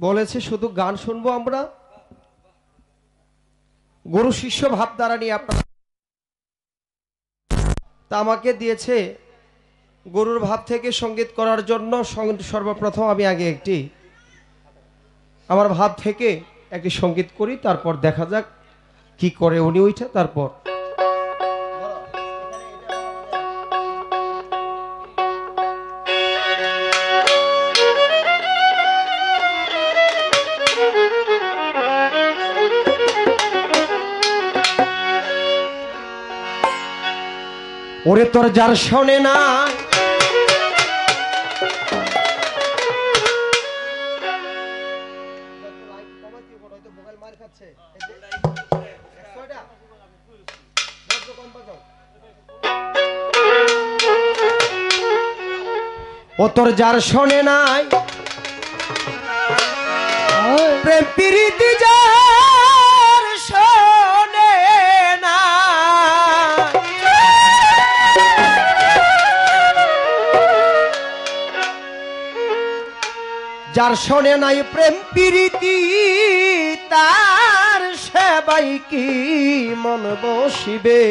বলেছে শুধু গান শুনবো আমরা, গুরু শিষ্য ভাবধারা নিয়ে আপনারা। তা আমাকে দিয়েছে গুরুর ভাব থেকে সঙ্গীত করার জন্য। সর্বপ্রথম আমি আগে একটি আমার ভাব থেকে একটি সঙ্গীত করি, তারপর দেখা যাক কি করে উনি ওইটা। তারপর ওরে তোর যার শোনে না ও তোর যার শোনে নাই প্রেম প্রীতি যার শোনে না, যার শোনে নাই প্রেম প্রীতি তার সেবাই কি মন বসিবে।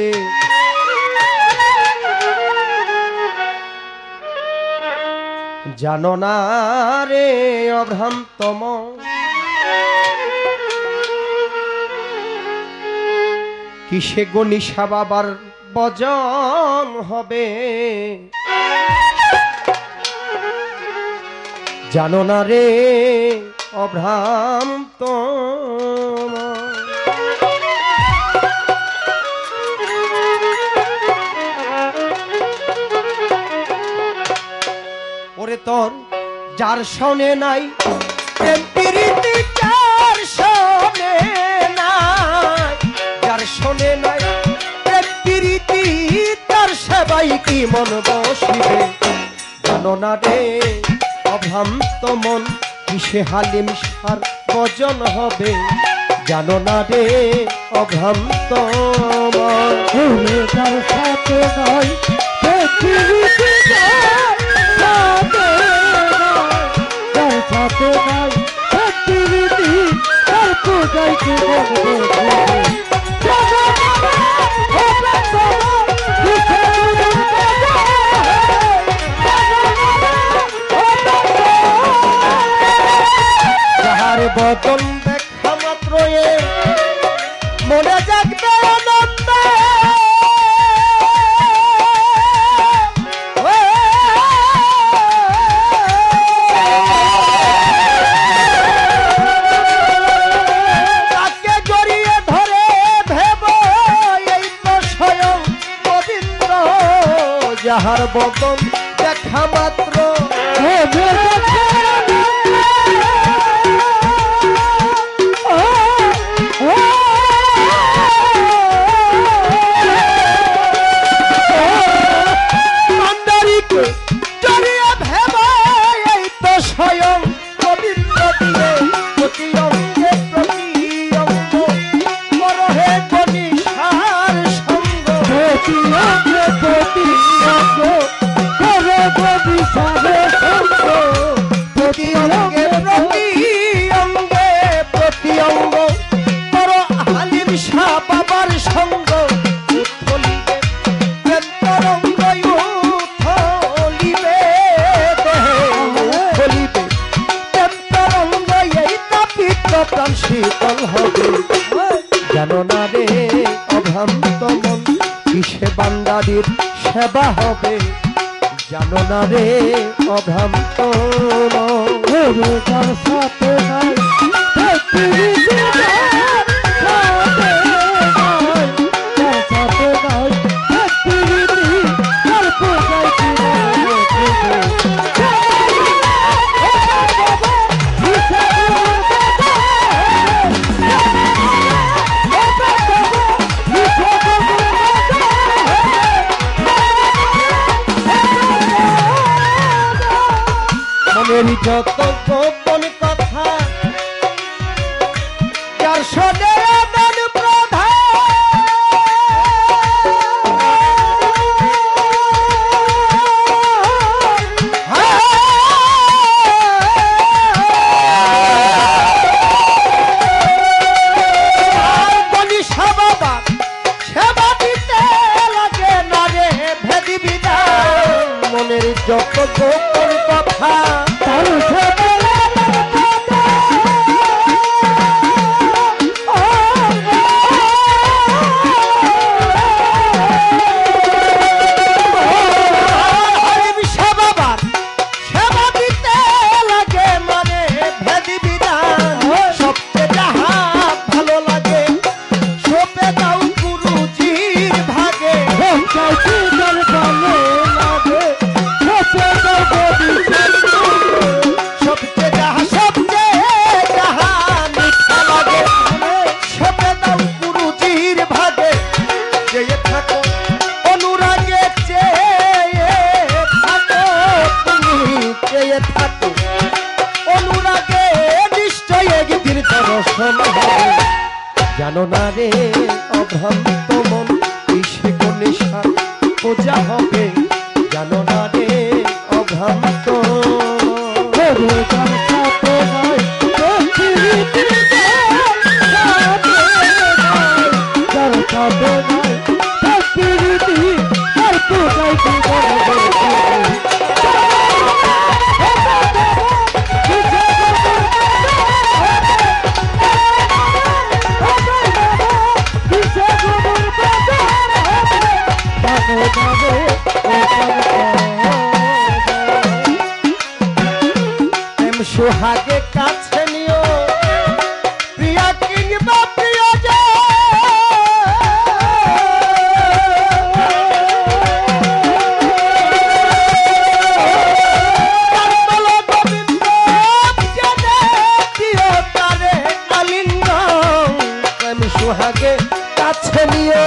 জানো না রে অভ্রান্ত মন কিসে গনিশা বাবার বজন হবে। জানো না রে অভ্রান্ত ওরে তোর যার শোনে নাই প্রেম প্রীতি যার শোনে নাই, যার শোনে নাই প্রেম প্রীতি তার সেবাই কি মন বসিবে। জানো না রে অভ্রান্ত মন কিসে হালিম সার বজন হবে। জানো না রে অভ্রান্ত মন তার সাথে নয় সাথে নাই প্রীতি তার পূজাই কি যাহার বদন দেখা মাত্র মনে জাগবে আনন্দ। যাহার বদন দেখা মাত্র জড়িয়ে ভেব এই তো স্বয়ং গোবিন্দ দিলে প্রতি অঙ্গে প্রতি অঙ্গ করহে গনিশার সঙ্গ। প্রতি অঙ্গে প্রতি অঙ্গ করহে গনিশার সঙ্গ, প্রতি অঙ্গে প্রতি অঙ্গে প্রতি অঙ্গ কর হালিম শাহ বাবার সঙ্গ। উথলিবে প্রেম তরঙ্গ উথলিবে দেহে, উথলিবে প্রেম তরঙ্গ এই তাপিত প্রাণ শীতল হবে। জানো না রে অভ্রান্ত মন কিসে বান্দারির সেবা হবে। জানো না রে অভ্রান্ত মন যার সাথে নাই মনের যত গোপন কথা যার শোনে মন প্রধান। দর্শন হবে জানো না রে অভ্রান্ত মন কিসে গণেশা পূজা হবে জানো না রে অভ্রান্ত সোহাগে কাছে নিও প্রিয়া কিংবা প্রিয় সোহাগে কাছে নিও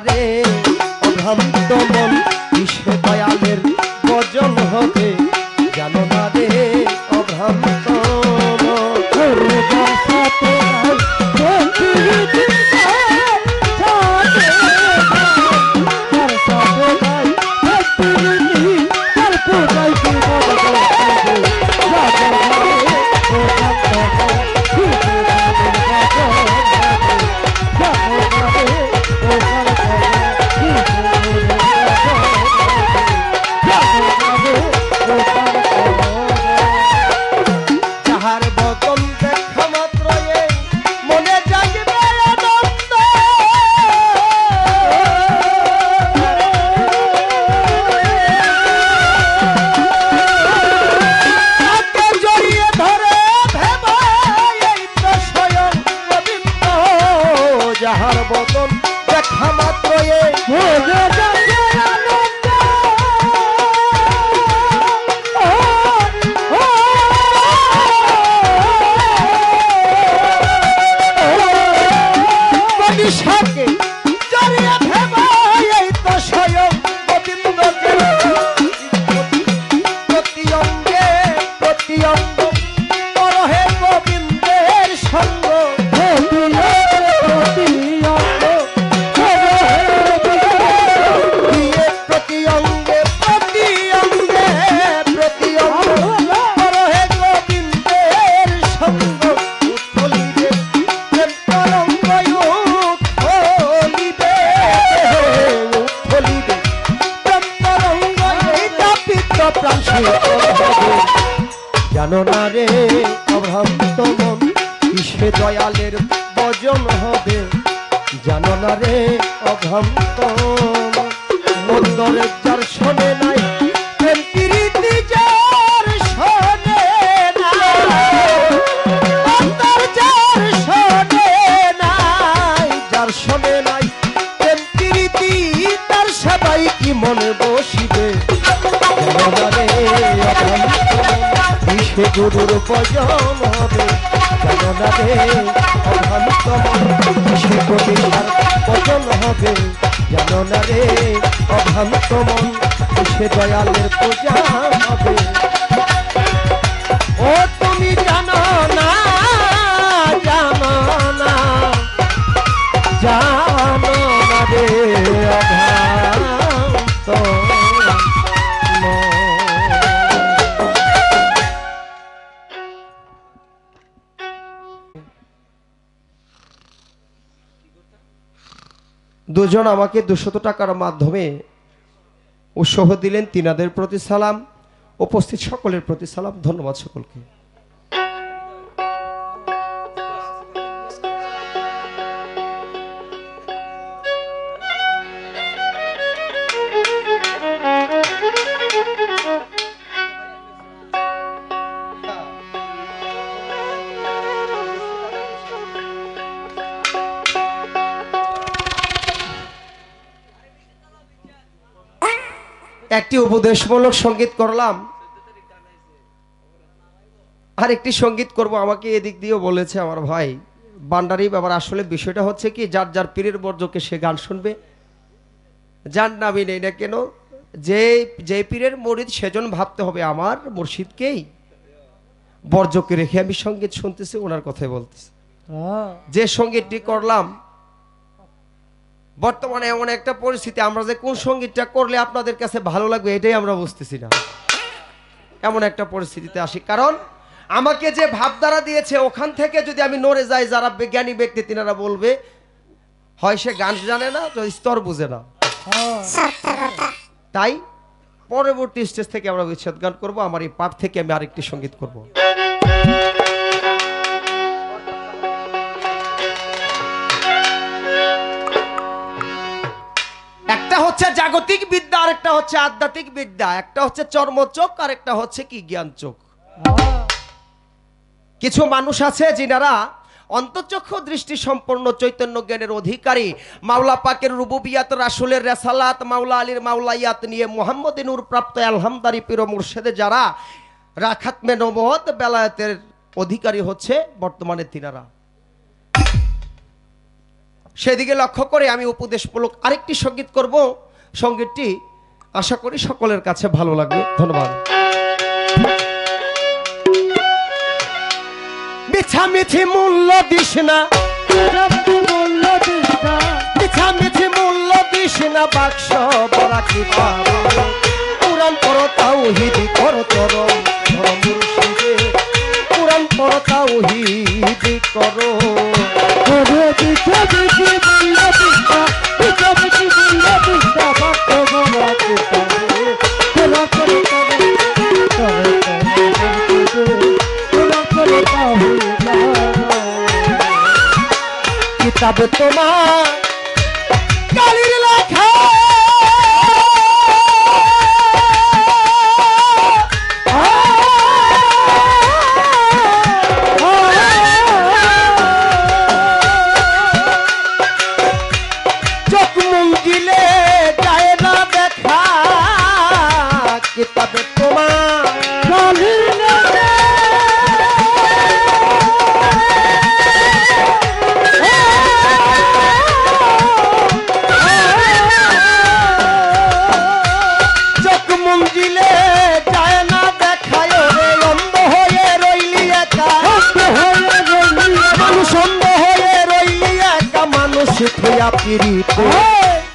রে অভ্রান্ত মন কিসে দয়ালের ভজন হবে জানো না রে অভ্রান্ত যাহার বদন দেখা মাত্র মনীষাকে জড়িয়ে ভেবা এই তো স্বয়ং গোবিন্দকে প্রতি অঙ্গে প্রতি অঙ্গ করহে গোবিন্দের সঙ্গ জানো না রে অভ্রান্ত মন কিসে দয়ালের ভজন হবে জানো না রে অভ্রান্ত মন্দরে যার শোনে নাই প্রেম প্রীতি যার শোনে নাই অন্তর যার শোনে নাই যার শোনে নাই প্রেম প্রীতি তার সবাই কি মনে বসিবে জানো না রে কিসে গুরুর ভজন হবে জানো না রে অভ্রান্ত মন কিসে গোবিন্দার ভজন হবে জানো না রে অভ্রান্ত মন কিসে দয়ালের পূজা হবে ও তুমি জানো না জানো না জানো না রে অভ্রান্ত দুজন আমাকে 200 টাকার মাধ্যমে উৎসাহ দিলেন, তিনাদের প্রতি সালাম। উপস্থিত সকলের প্রতি সালাম, ধন্যবাদ সকলকে। একটি উপদেশমূলক সঙ্গীত করলাম, আর একটি সঙ্গীত করব। আমাকে এদিক দিয়েও বলেছে আমার ভাই বান্ডারি বাবার, আসলে বিষয়টা হচ্ছে কি, যার যার পীরের বর্জকে সে গান শুনবে, যার নামই নেই না কেন, যে পীরের মুরিদ সেজন ভাবতে হবে আমার মুর্শিদকেই বর্জকে রেখে আমি সঙ্গীত শুনতেছি, ওনার কথাই বলতেছি। যে সঙ্গীতটি করলাম, বর্তমানে এমন একটা পরিস্থিতি, আমরা যে কোন সঙ্গীতটা করলে আপনাদের কাছে ভালো লাগবে এটাই আমরা বুঝতেছি না, এমন একটা পরিস্থিতিতে আসি। কারণ আমাকে যে ভাবধারা দিয়েছে ওখান থেকে যদি আমি নড়ে যাই, যারা বিজ্ঞানী ব্যক্তি তিনারা বলবে হয় সে গান জানে না, তো স্তর বুঝে না। তাই পরবর্তী স্টেজ থেকে আমরা বিচ্ছেদ গান করবো। আমার এই পাপ থেকে আমি আরেকটি সঙ্গীত করব। একটা হচ্ছে জাগতিক বিদ্যা, আর একটা হচ্ছে আধ্যাত্মিক বিদ্যা। একটা হচ্ছে চর্মচোখ, আর একটা হচ্ছে কি জ্ঞান চোখ। কিছু মানুষ আছে যিনারা অন্তঃচক্ষু দৃষ্টি সম্পন্ন চৈতন্য জ্ঞানের অধিকারী, মাওলা পাকের রুবুবিয়াত, রাসূলের রেসালাত, মাওলা আলীর মাওলাইয়াত নিয়ে মুহাম্মদী নূর প্রাপ্ত আলহামদারি পীর মুর্শিদে যারা খাতমে নবুয়ত বেলায়েতের অধিকারী হচ্ছে বর্তমানে তিনারা, সেদিকে লক্ষ্য করে আমি উপদেশমূলক আরেকটি সঙ্গীত করব। সঙ্গীতটি আশা করি সকলের কাছে ভালো লাগবে। ধন্যবাদ। মিছামিছি মূল্য দিস না, মিছামিছি মূল্য দিস না, বাক্স বড়া কি পাবো, পুরাণ পড়ো তাওহীদ করো চরম ধরো মুর্শিদে, পুরাণ পড়ো তাওহীদ করো। কিতাবে তোমার কালির লেখা, চোখ মুঙ্গিলে যায় না দেখা, কিতাবে তোমার কালির লেখা,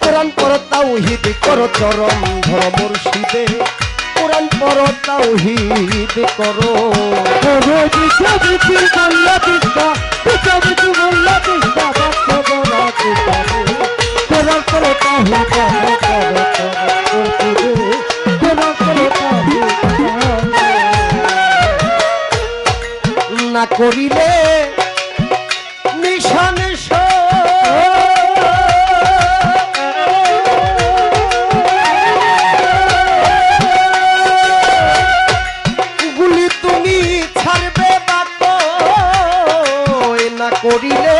পুরাণ পড়ো তাওহীদ করো চরম ধরো মুর্শিদে, পুরাণ পড়ো তাওহীদ করো। না করিলে নিশান করিলে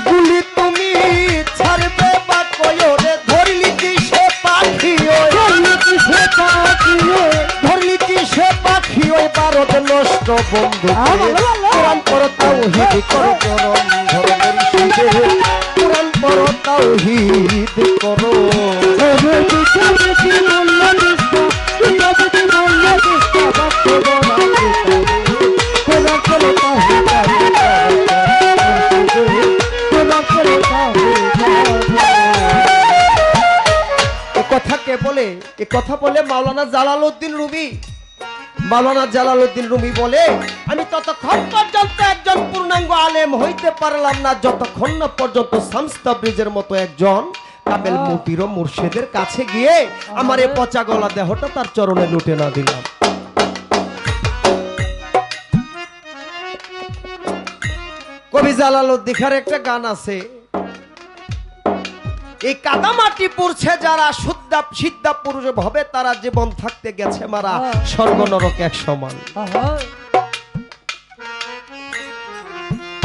গুলি তুমি ছাড়বে বা কয়রে, ধরলি কি সে পাখি, ধরলি কি সে পাখি, ওই ভারত নষ্ট বন্ধু। পুরাণ পড়ো তাওহীদ করো চরম ধরো মুর্শিদে, পুরাণ পড়ো তাওহীদ করো। কথা কে বলে? এ কথা বলে মাওলানা জালালউদ্দিন রুমি। মাওলানা জালালউদ্দিন রুমি বলে, আমি ততক্ষণ পর্যন্ত একজন পূর্ণাঙ্গ আলেম হইতে পারলাম না যতক্ষণ না পর্যন্ত শামস তাবরিজের মতো একজন কামেল মুপির ও মুর্শিদের কাছে গিয়ে আমার এই পচা গলা দেহটা তার চরণে লুটে না দিলাম। কবি জালালউদ্দিনের একটা গান আছে, এই কাদামাটি পুরছে যারা সিদ্ধা পুরুষ ভাবে তারা জীবন থাকতে গেছে মারা স্বর্গ নরক এক সমান।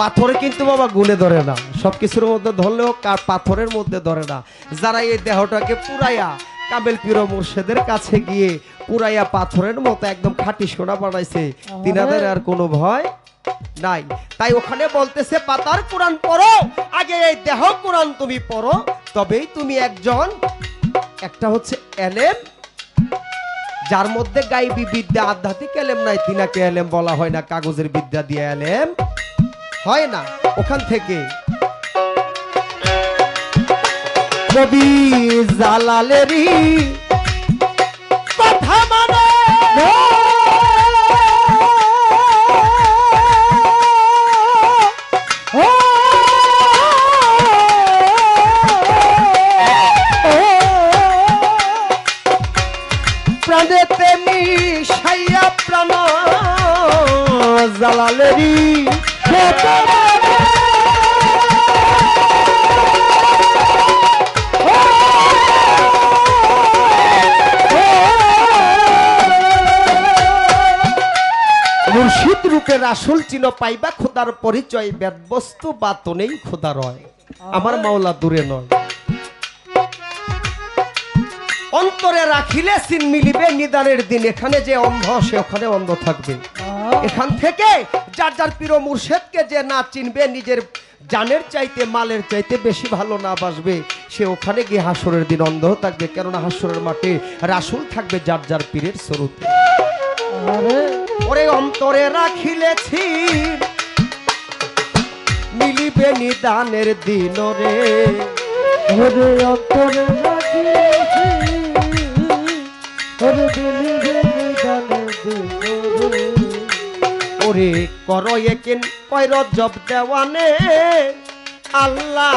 পাথরে কিন্তু বাবা গুলে ধরে না, সবকিছুর মধ্যে ধরলেও পাথরের মধ্যে ধরে না। যারা এই দেহটাকে পুরাইয়া কামেল পীর ও মুর্শিদের কাছে গিয়ে পুরাইয়া পাথরের মতো একদম খাঁটি সোনা বানাইছে, তিনাদের আর কোনো ভয় নাই। তাই ওখানে বলতেছে, পাতার কোরআন পড়ো, আগে এই দেহ কোরআন তুমি পড়ো, তবেই তুমি একজন একটা হচ্ছে এলেম, যার মধ্যে গাইবী বিদ্যা আধ্যাত্মিক এলেম নাই, তিনাকে এলেম বলা হয় না। কাগজের বিদ্যা দিয়ে এলেম হয় না। ওখান থেকে কবি জালালেরই কথা মানে প্রাণেতে মিশাইয়া প্রাণ জালালেরই মুর্শিদ রূপে রাসূল চিনো পাইবা খোদার পরিচয়, বেদ বস্তু বাতনেই খোদা রয়, আমার মাওলা দূরে নয়। অন্তরে রাখিলে সিন মিলিবে নিদানের দিন, এখানে যে অন্ধ সে ওখানে অন্ধ থাকবে। এখান থেকে যার যার পীর মুর্শিদকে যে না চিনবে, নিজের জানের চাইতে মালের চাইতে বেশি ভালো না বাসবে, সে ওখানে গিয়ে হাসরের দিন অন্ধ থাকবে। কেননা হাসরের মাঠে রাসূল থাকবে যার যার পীরের স্বরূপে। ওরে অন্তরে রাখিলেছি মিলিবে নিদানের দিন রে, ওরে অন্তরে রাখিলেছি ওরে মিলিবে নিদানের দিন রে। ওরে করো একিন কয় রজব দেওয়ানে আল্লাহ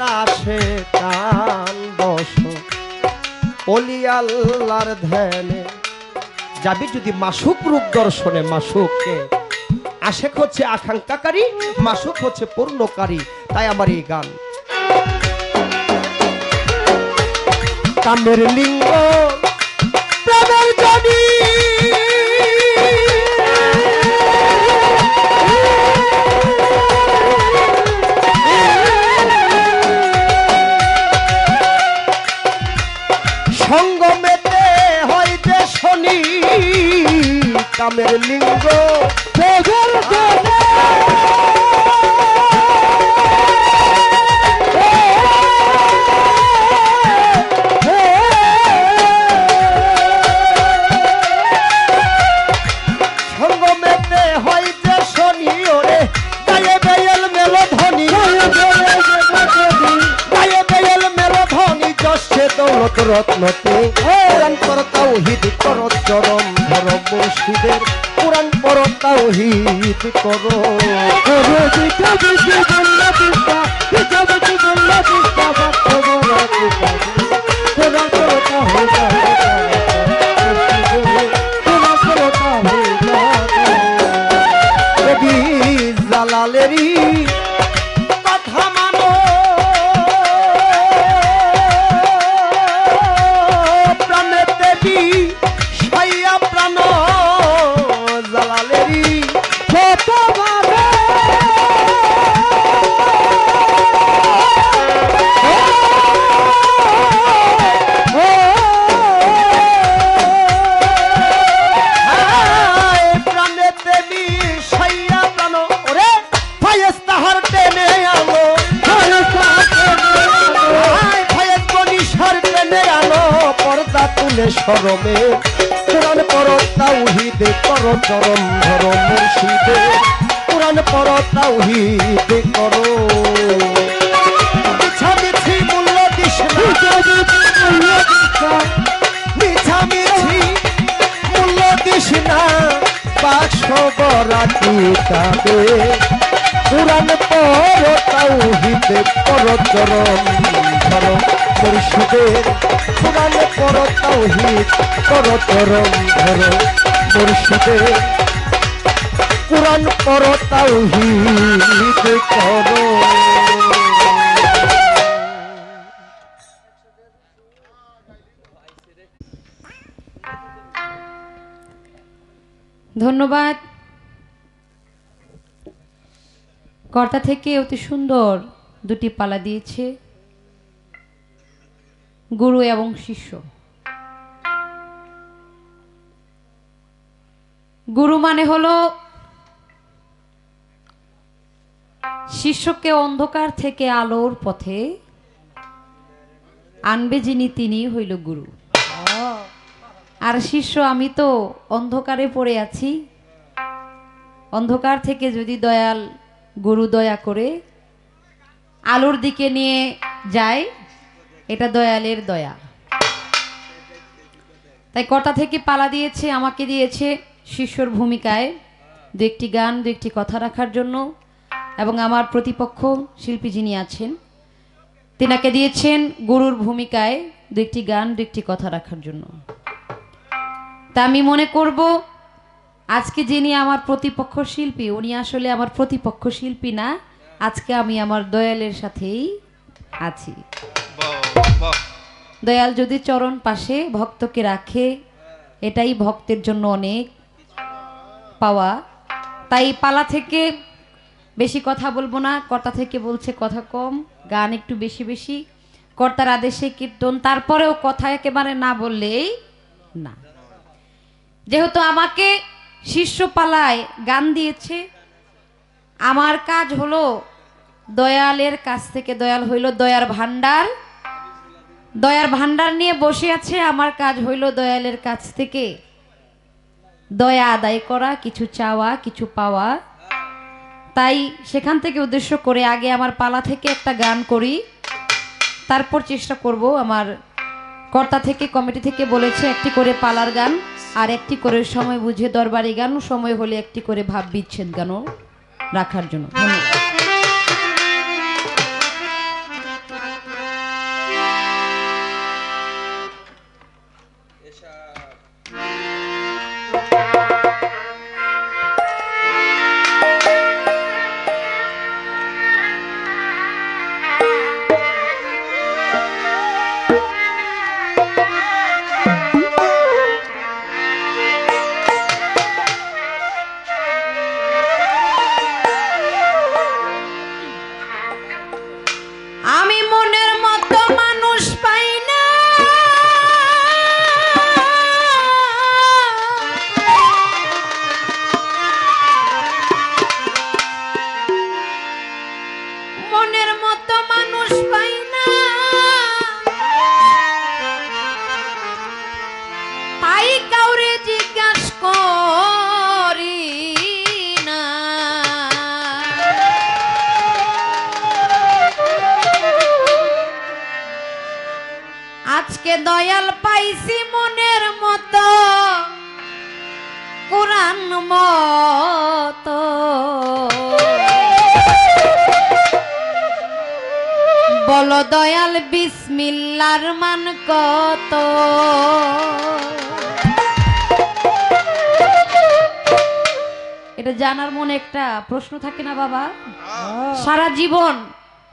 রাশে কান বস ওলি আল্লাহর ধ্যানে যাবি যদি মাসুক রূপ দর্শনে। মাসুককে আশেক হচ্ছে আকাঙ্ক্ষাকারী, মাসুক হচ্ছে পূর্ণকারী। তাই আমার এই গান কামের লিঙ্গ প্রেমের জনি সঙ্গমেতে হয় যে শনি, কামের লিঙ্গ সঙ্গমেতে হয় যে শনি, ওরে গায়ে বেয়েল মেলোধনি, গায়ে বেয়েল মেলোধনি, যশে দৌলত রত্নতে পুরাণ পর তাওহীদ কর চরম ধর মুর্শিদের, পুরাণ পর তাওহীদ করো। কবি জালালেরই কথা মানো, প্রাণে দেবী সাইয়া প্রাণ জালালেরই কথা মানো। প্রাণে দেবী সাইয়া প্রাণ, ওরে ফায়েজ তাহার টেনে আলো, ফায়েজ গনিশার টেনে আলো, পর্দা তুলে শরমে পুরাণ পর তাওহীদ কর চরম ধর মুর্শিদে, পুরাণ পর তাওহীদ করো। মিছামিছি মূল্য দিস না, মিছামিছি মূল্য দিস না বাক্স বরা কিতাবে কুরআন পড়ো তাওহীদ পড়ো চরণ ধরো মুর্শিদের কুরআন পড়ো তাওহীদ পড়ো চরণ ধরো মুর্শিদের কুরআন পড়ো তাওহীদ করো। ধন্যবাদ। কর্তা থেকে অতি সুন্দর দুটি পালা দিয়েছে গুরু এবং শিষ্য। গুরু মানে হলো শিষ্যকে অন্ধকার থেকে আলোর পথে আনবে যিনি, তিনি হইল গুরু। আর শিষ্য আমি তো অন্ধকারে পড়ে আছি, অন্ধকার থেকে যদি দয়াল গুরু দয়া করে আলোর দিকে নিয়ে যায়, এটা দয়ালের দয়া। তাই কটা থেকে পালা দিয়েছে, আমাকে দিয়েছে শিষ্যর ভূমিকায় দু একটি গান, দু একটি কথা রাখার জন্য, এবং আমার প্রতিপক্ষ শিল্পী যিনি আছেন তিনাকে দিয়েছেন গুরুর ভূমিকায় দু একটি গান, দু একটি কথা রাখার জন্য। তা আমি মনে করব আজকে যিনি আমার প্রতিপক্ষ শিল্পী, উনি আসলে আমার প্রতিপক্ষ শিল্পী না, আজকে আমি আমার দয়ালের সাথেই আছি। দয়াল যদি চরণ পাশে ভক্তকে রাখে, এটাই ভক্তের জন্য অনেক পাওয়া। তাই পালা থেকে বেশি কথা বলবো না, কর্তা থেকে বলছে কথা কম, গান একটু বেশি বেশি, কর্তার আদেশে কীর্তন, তারপরেও কথা একেবারে না বললেই না। যেহেতু আমাকে শিষ্য পালায় গান দিয়েছে, আমার কাজ হলো দয়ালের কাছ থেকে, দয়াল হইল দয়ার ভান্ডার, দয়ার ভান্ডার নিয়ে বসে আছে, আমার কাজ হইল দয়ালের কাছ থেকে দয়া আদায় করা, কিছু চাওয়া, কিছু পাওয়া। তাই সেখান থেকে উদ্দেশ্য করে আগে আমার পালা থেকে একটা গান করি, তারপর চেষ্টা করব। আমার কর্তা থেকে, কমিটি থেকে বলেছে একটি করে পালার গান আর একটি করে সময় বুঝে দরবারি গান, সময় হলে একটি করে ভাব বিচ্ছেদ গানও রাখার জন্য। ধন্যবাদ। আজকে দয়াল পাইছি মনের মতো, কুরআন মতো, বলো দয়াল বিসমিল্লাহর মান কত। এটা জানার মনে একটা প্রশ্ন থাকে না বাবা? সারা জীবন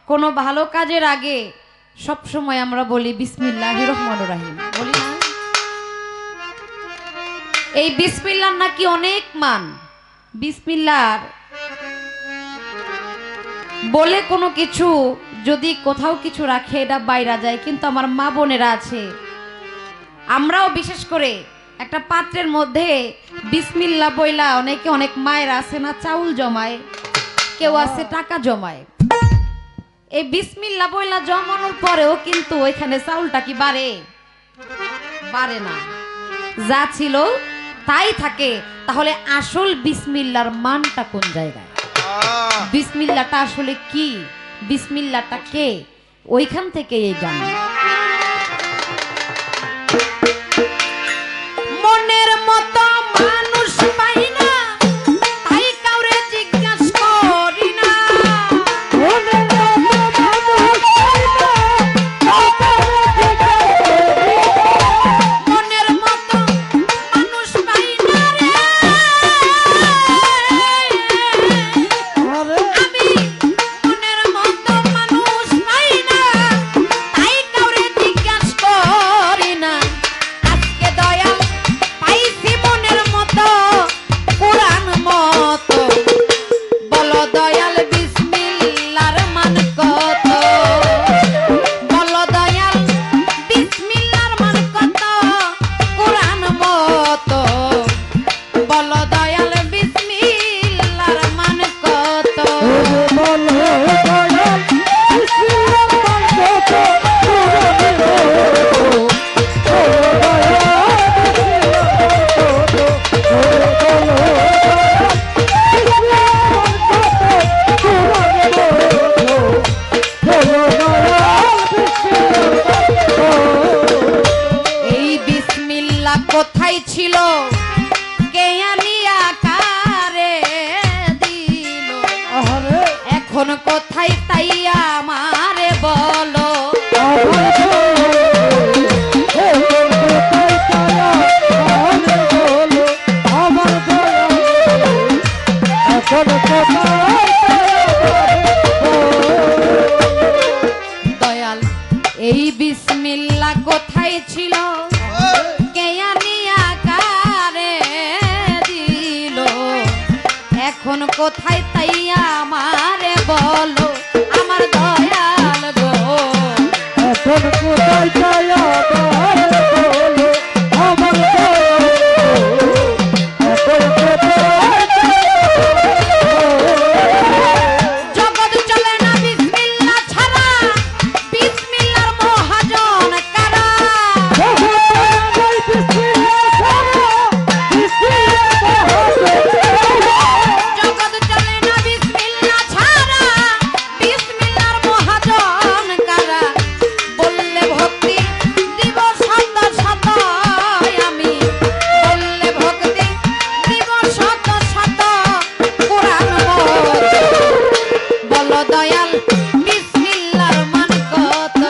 কোনো ভালো কাজের আগে সব সময় আমরা বলি বিসমিল্লাহির রহমানির রহিম, বলি না? এই বিসমিল্লাহর নাকি অনেক মান। বিসমিল্লাহর বলে কোনো কিছু যদি কোথাও কিছু রাখে এটা বাইরা যায়, কিন্তু আমার মা বোনেরা আছে, আমরাও বিশেষ করে একটা পাত্রের মধ্যে বিসমিল্লাহ বইলা, অনেকে অনেক মায়ের আছে না চাউল জমায়, কেউ আছে টাকা জমায়। এই বিসমিল্লাহ বইলা জমানোর পরেও কিন্তু ওইখানে চাউলটা কি বাড়ে? বাড়ে না, যা ছিল তাই থাকে। তাহলে আসল বিসমিল্লাহর মানটা কোন জায়গায়? বিসমিল্লাহটা আসলে কি? বিসমিল্লাহটা কে? ওইখান থেকে এই গান। মনের মতো মানুষ বলো দয়াল বিসমিল্লাহর মান কত বলো দয়াল বিসমিল্লাহর মান কত এই বিসমিল্লাহ কোথায় ছিল কে আনিয়া কারে দিল এখন কোথায় তাই আমারে বলো দয়াল এই বিসমিল্লাহ কোথায় ছিল কে আনিয়া কারে দিল এখন কোথায় তাই আমারে বলো আমার দয়াল গো এখন কোথায় যায় বলো আমার এখন কোথায় জগৎ চলে না বিসমিল্লাহ ছাড়া বিসমিল্লাহর মহাজন কারা জগৎ চলে না বিসমিল্লাহ ছাড়া বিসমিল্লাহর মহাজন কারা বললে ভক্তি দিব শত শত আমি বললে ভক্তি দিব শত শত কোরআন বলো দয়াল বিসমিল্লাহর মান কত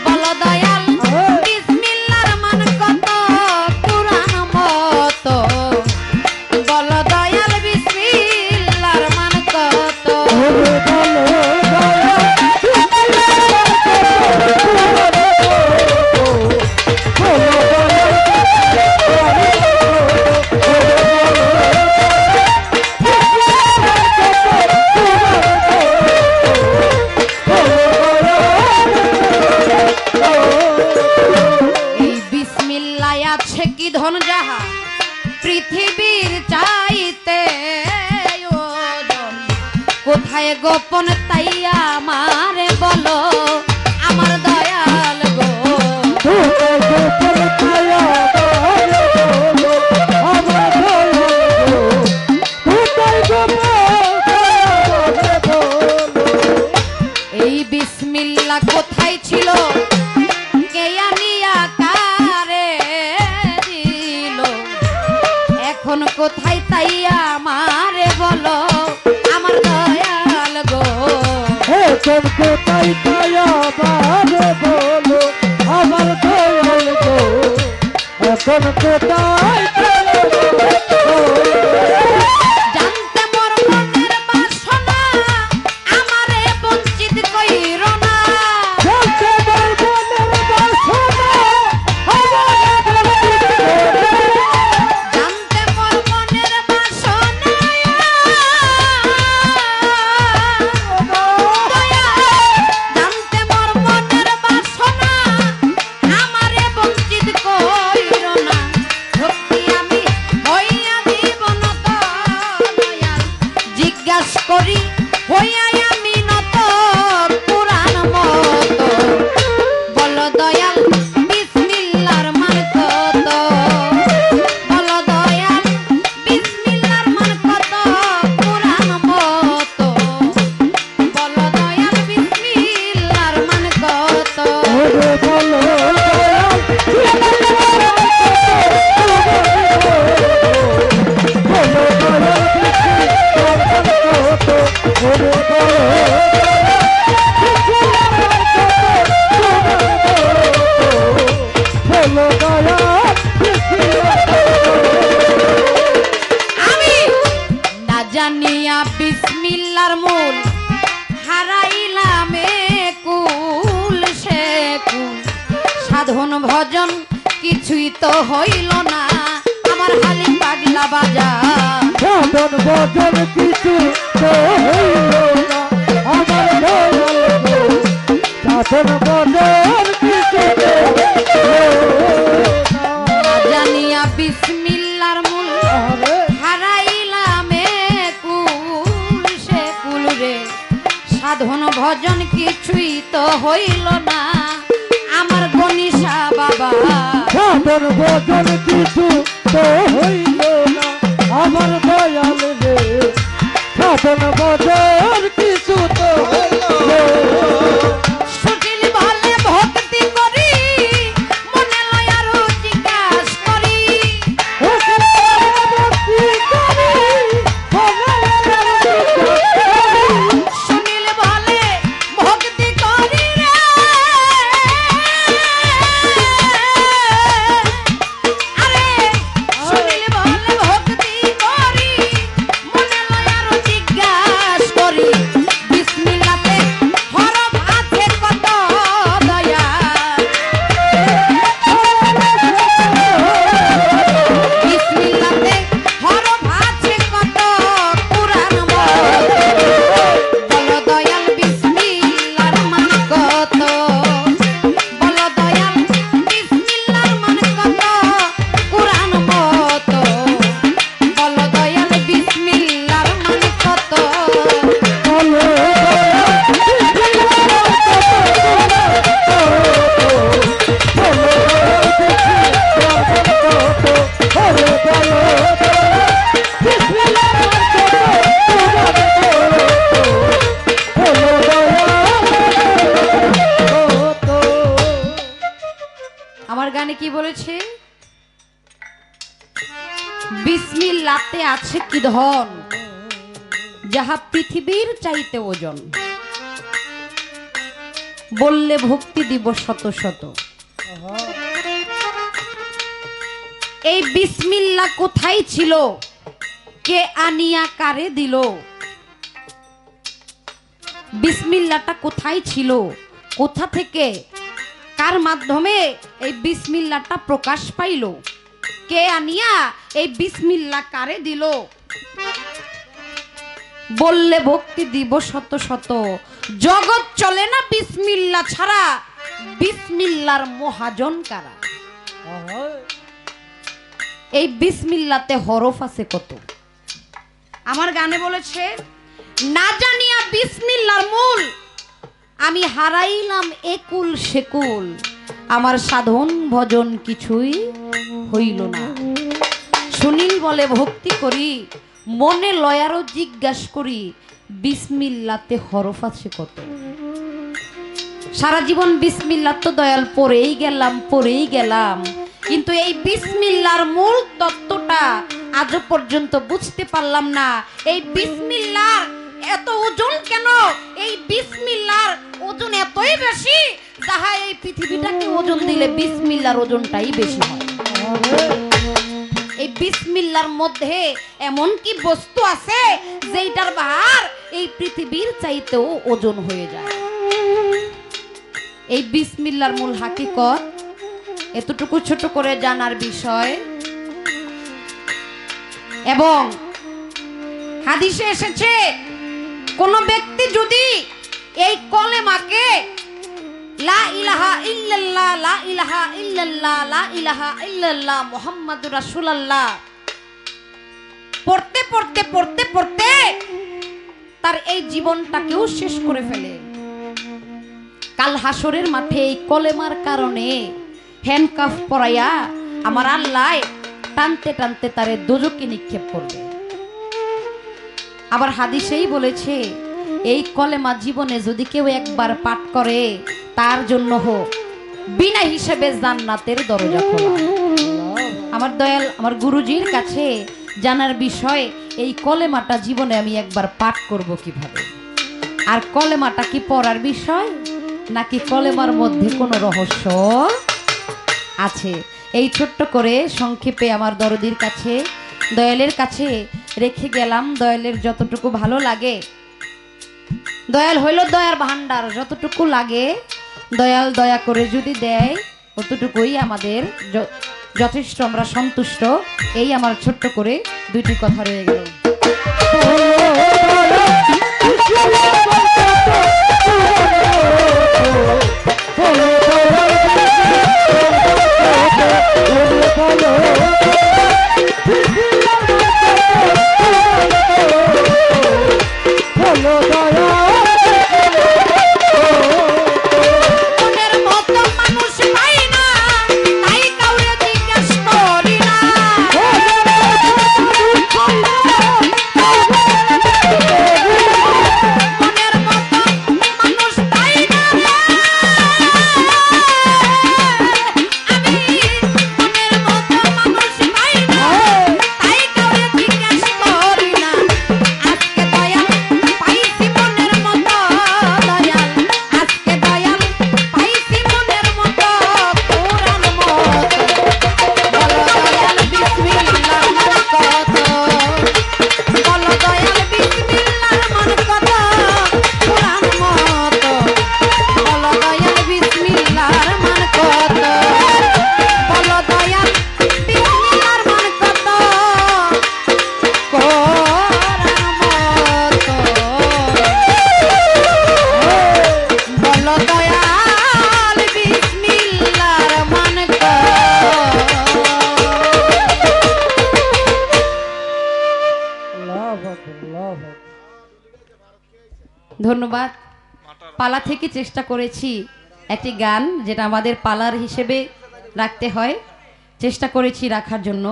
বলো দয়াল বিসমিল্লাহর মান কত কোরআন মত বলো দয়াল বিসমিল্লাহর মান কত এই বিসমিল্লাহ আছে কি ধন যাহা পৃথিবীর চাইতে ওজন কোথায় গোপন তাই আমারে বলো আমার দয়াল গো এই বিসমিল্লাহ কোথায় ছিল কে আনিয়া কারে দিল এখন কোথায় তাই আমারে বলো আমার দয়াল গো এখন কোথায় যায় বলো আমার দয়াল গো এখন কোথায় জানতে মোর মনের বাসনা আমারে বঞ্চিত কইরো না জানতে মোর মনের বাসনা জানতে মোর মনের বাসনা আমারে বঞ্চিত কইরো না ভক্তি আমি হইয়া দিব নত দয়াল জিজ্ঞাস করি হইয়া আমি নত পুরাণ মত বলো দয়াল বিসমিল্লাহর মান কত বলো দয়াল বিসমিল্লাহর মান কত পুরাণ মত বলো দয়াল বিসমিল্লাহর মান কত আমি না জানিয়া বিসমিল্লাহর মূল হারাইলাম কুল সে কুল সাধন ভজন কিছুই তো হইল না আমার হালি পাগলা বাজা সাধন ভজন কিছু তো হইল না আমার দয়াল গো সাধন ভজন কিছু তো হইল না। না জানিয়া বিসমিল্লাহর মূল ভজন কিছুই তো হইল না আমার গণিসা বাবা। সাধন ভজন কিছু তো হইল না আমার দয়াল রে, সাধন ভজন কিছু তো হইল না। সুটিল বলে ভক্তি করি মনে লয় আরো জিজ্ঞাস করি, সুনীল বলে ভক্তি করি রে, আরে সুনীল বলে ভক্তি করি মনে লয় আরো জিজ্ঞাস করি, বিসমিল্লাতে হরফ আছে কত দয়া, বিসমিল্লাতে হরফ আছে কত কুরআন বলো দয়াল বিসমিল্লাহর মান কত, বলো দয়াল বিসমিল্লাহর মান কত কুরআন কত, বলো দয়াল বিসমিল্লাহর মান কত। আমার গানে কি বলেছে? বিসমিল্লাতে আছে কি ধন যাহা পৃথিবীর চাইতে ওজন, বললে ভক্তি দিব শত শত। এই বিসমিল্লাহ কোথায় ছিল, কে আনিয়া কারে দিল? বিসমিল্লাহটা কোথায় ছিল, কোথা থেকে কার মাধ্যমে এই বিসমিল্লাহটা প্রকাশ পাইল, কে আনিয়া এই বিসমিল্লাহ কারে দিল? বললে ভক্তি দিব শত শত। জগৎ চলে না বিসমিল্লাহ ছাড়া, বিসমিল্লাহর মহাজন কারা? এই বিসমিল্লাতে হরফ আছে কত? আমার গানে বলেছে না জানিয়া বিসমিল্লাহর মূল আমি হারাইলাম একুল সেকুল, আমার সাধন ভজন কিছুই হইল না। সুনীল বলে ভক্তি করি মনে লয়ারও জিজ্ঞাস করি, বিসমিল্লাতে হরফ আছে কত? সারা জীবন বিসমিল্লাহ তো দয়াল পড়েই গেলাম, কিন্তু এই বিসমিল্লাহর মূল তত্ত্বটা আজও পর্যন্ত বুঝতে পারলাম না। এই বিসমিল্লাহর এত ওজন কেন? এই বিসমিল্লাহর ওজন এতই বেশি যাহা এই পৃথিবীটাকে ওজন দিলে বিসমিল্লাহর ওজনটাই বেশি হয়। এই বিসমিল্লাহর মধ্যে এমন কি বস্তু আছে যেটার ভার এই পৃথিবীর চাইতেও ওজন হয়ে যায়। এই বিসমিল্লাহর মূল হাকিকত এতটুকু ছোট করে জানার বিষয়। এবং হাদিসে এসেছে কোন ব্যক্তি যদি এই কলেমাকে লা ইলাহা ইল্লাল্লাহ লা ইলাহা ইল্লাল্লাহ লা ইলাহা ইল্লাল্লাহ মুহাম্মাদুর রাসূলুল্লাহ পড়তে পড়তে পড়তে পড়তে তার এই জীবনটাকেও শেষ করে ফেলে, কাল হাসরের মাঠে এই কলেমার কারণে হ্যান্ডকাফ পরাইয়া আমার আল্লাহ টানতে টানতে তারে দোজকে নিক্ষেপ করবে। আবার হাদিসেই বলেছে এই কলেমা জীবনে যদি কেউ একবার পাঠ করে তার জন্য হোক বিনা হিসেবে জান্নাতের দরজা খোলা। আমার দয়াল আমার গুরুজির কাছে জানার বিষয় এই কলেমাটা জীবনে আমি একবার পাঠ করব কিভাবে, আর কলেমাটা কি পড়ার বিষয় নাকি কলেমার মধ্যে কোনো রহস্য আছে? এই ছোট্ট করে সংক্ষেপে আমার দরদির কাছে দয়ালের কাছে রেখে গেলাম। দয়ালের যতটুকু ভালো লাগে, দয়াল হইল দয়ার ভান্ডার, যতটুকু লাগে দয়াল দয়া করে যদি দেয় ততটুকুই আমাদের যথেষ্ট, আমরা সন্তুষ্ট। এই আমার ছোট্ট করে দুইটি কথা রয়ে গেল। ধন্যবাদ। পালা থেকে চেষ্টা করেছি একটি গান যেটা আমাদের পালার হিসেবে রাখতে হয়, চেষ্টা করেছি রাখার জন্য।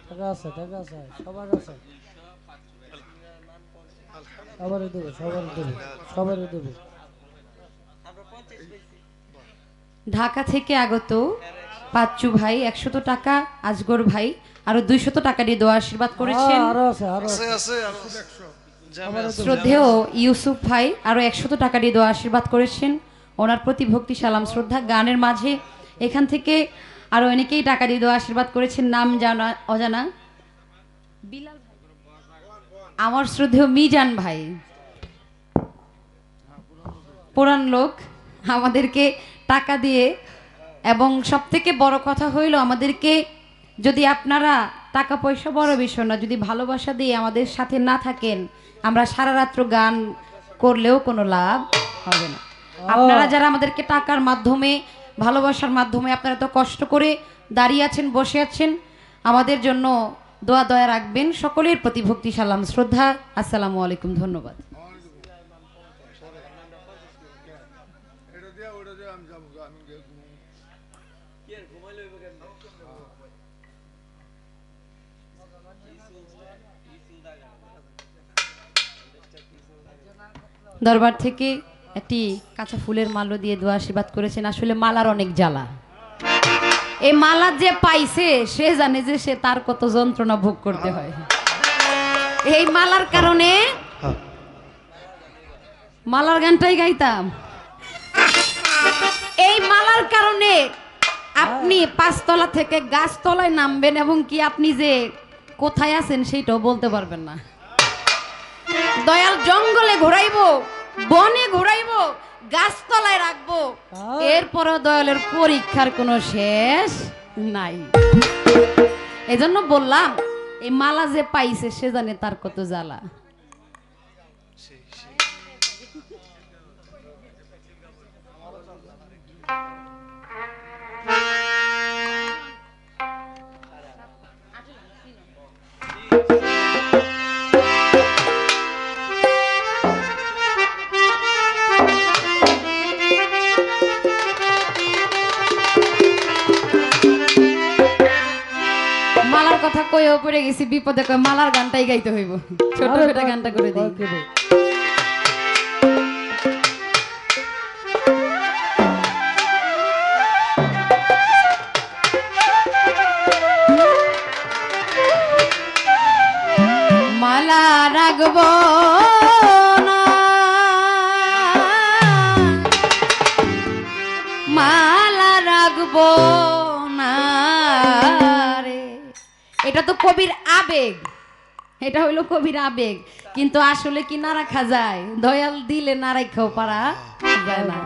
ঠিক আছে সবার আছে, সবারই দেবে। ঢাকা থেকে আগত পাচ্চু ভাই 100 টাকা, আজগর ভাই আরো 200 টাকা দিয়ে দোয়া আশীর্বাদ করেছেন। আরো আছে শ্রদ্ধেয় ইউসুফ ভাই আরো 100 টাকা দিয়ে দোয়া আশীর্বাদ করেছেন, ওনার প্রতি ভক্তি সালাম শ্রদ্ধা। গানের মাঝে এখান থেকে আরো অনেকেই টাকা দিয়ে দোয়া আশীর্বাদ করেছেন, নাম জানা অজানা। বিলাল ভাই, আমার শ্রদ্ধেয় মিজান ভাই, পুরান লোক, আমাদেরকে টাকা দিয়ে, এবং সব থেকে বড় কথা হইল আমাদেরকে, যদি আপনারা টাকা পয়সা বড় বিষয় না, যদি ভালোবাসা দিয়ে আমাদের সাথে না থাকেন, আমরা সারা রাত্র গান করলেও কোনো লাভ হবে না। আপনারা যারা আমাদেরকে টাকার মাধ্যমে, ভালোবাসার মাধ্যমে, আপনারা তো কষ্ট করে দাঁড়িয়ে আছেন, বসে আছেন, আমাদের জন্য দোয়া দয়া রাখবেন। সকলের প্রতি ভক্তি সালাম শ্রদ্ধা। আসসালামু আলাইকুম, ধন্যবাদ। দরবার থেকে একটি কাঁচা ফুলের মালা দিয়ে দোয়া আশীর্বাদ করেছেন। আসলে মালার অনেক জ্বালা, এই মালা যে পাইছে সে জানে যে সে তার কত যন্ত্রণা ভোগ করতে হয়। এই মালার কারণে মালার গানটাই গাইতাম। এই মালার কারণে আপনি 5 তলা থেকে গাছতলায় নামবেন, এবং কি আপনি যে কোথায় আছেন সেইটাও বলতে পারবেন না। দয়াল জঙ্গলে ঘুরাইবো, বনে ঘুরাইবো, গাছতলায় রাখবো, এরপরও দয়ালের পরীক্ষার কোনো শেষ নাই। এজন্য বললাম, এই মালা যে পাইছে সে জানে তার কত জ্বালা। মালার কথা কইও পড়ে গেছি বিপদে, কই মালার গানটাই গাইতে হইব, ছোট ছোট গানটা করে দিই। মালা রাখবো না, মালা রাখবো না রে, এটা তো কবির আবেগ, এটা হইলো কবির আবেগ, কিন্তু আসলে কি না রাখা যায়? দয়াল দিলে না রাখাও পারা যায় না।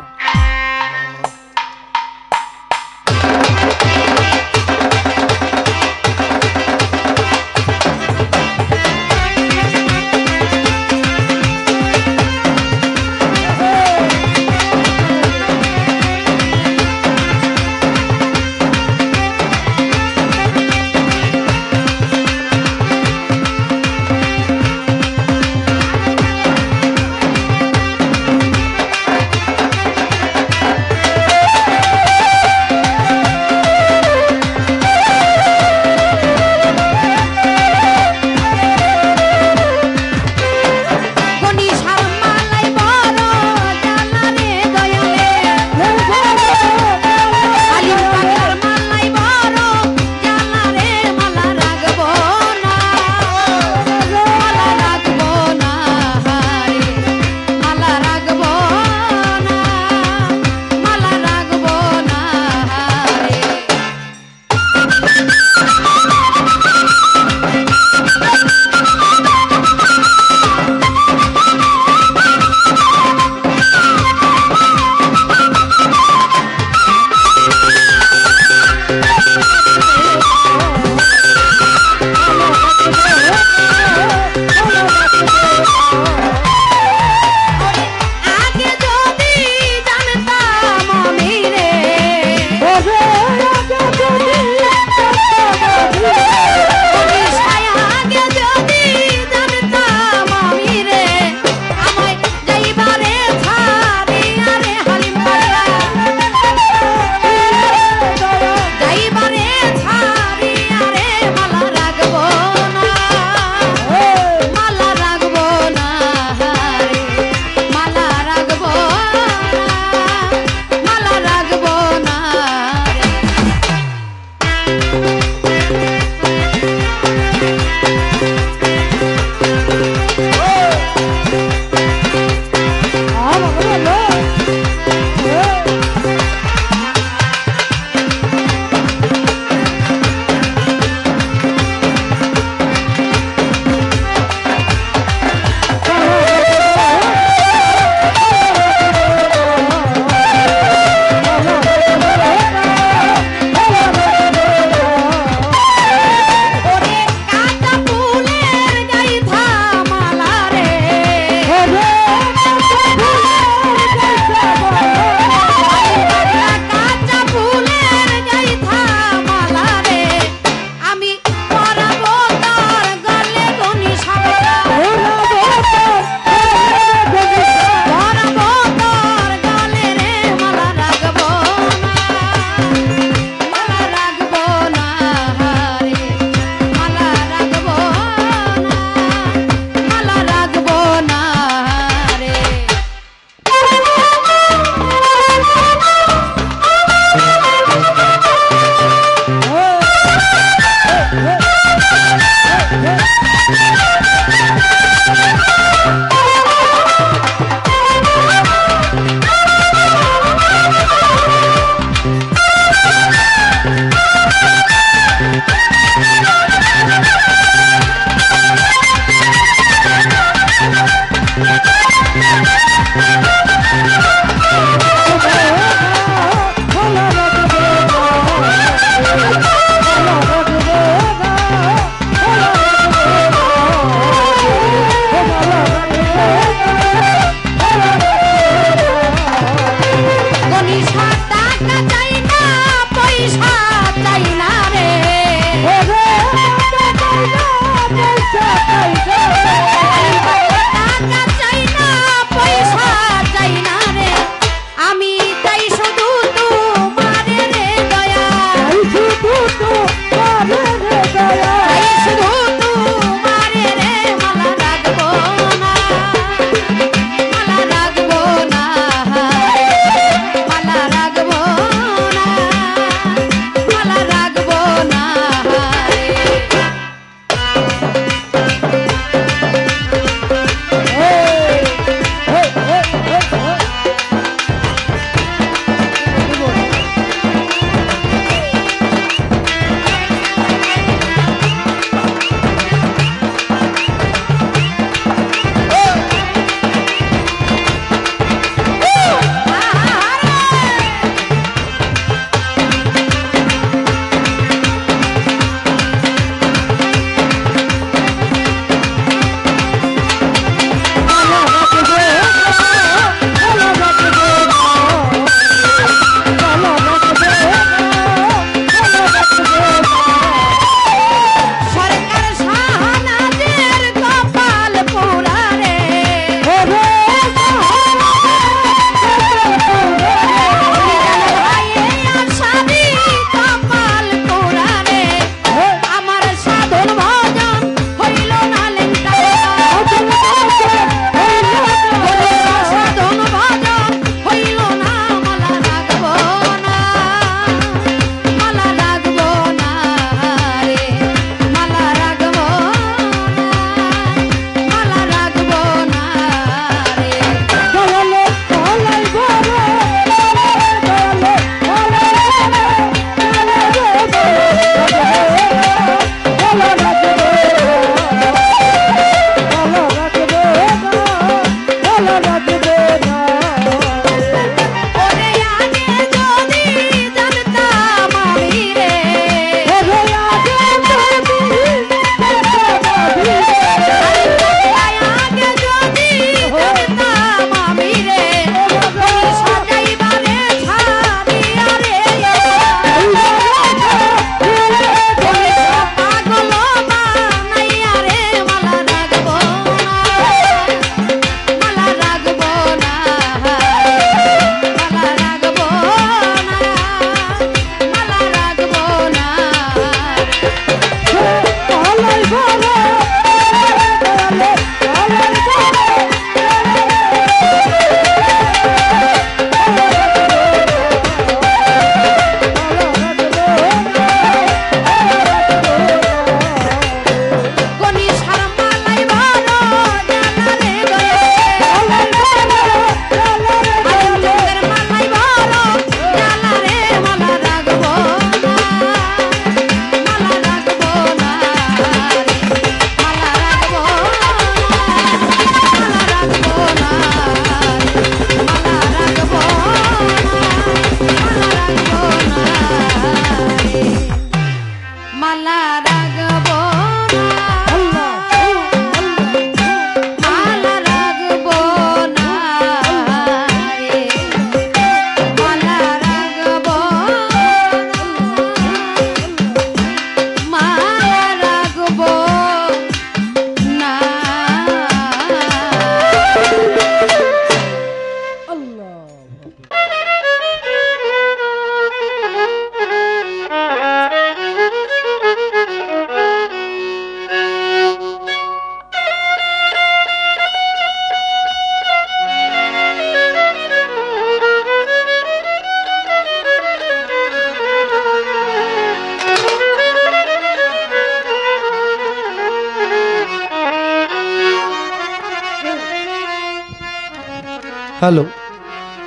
হ্যালো,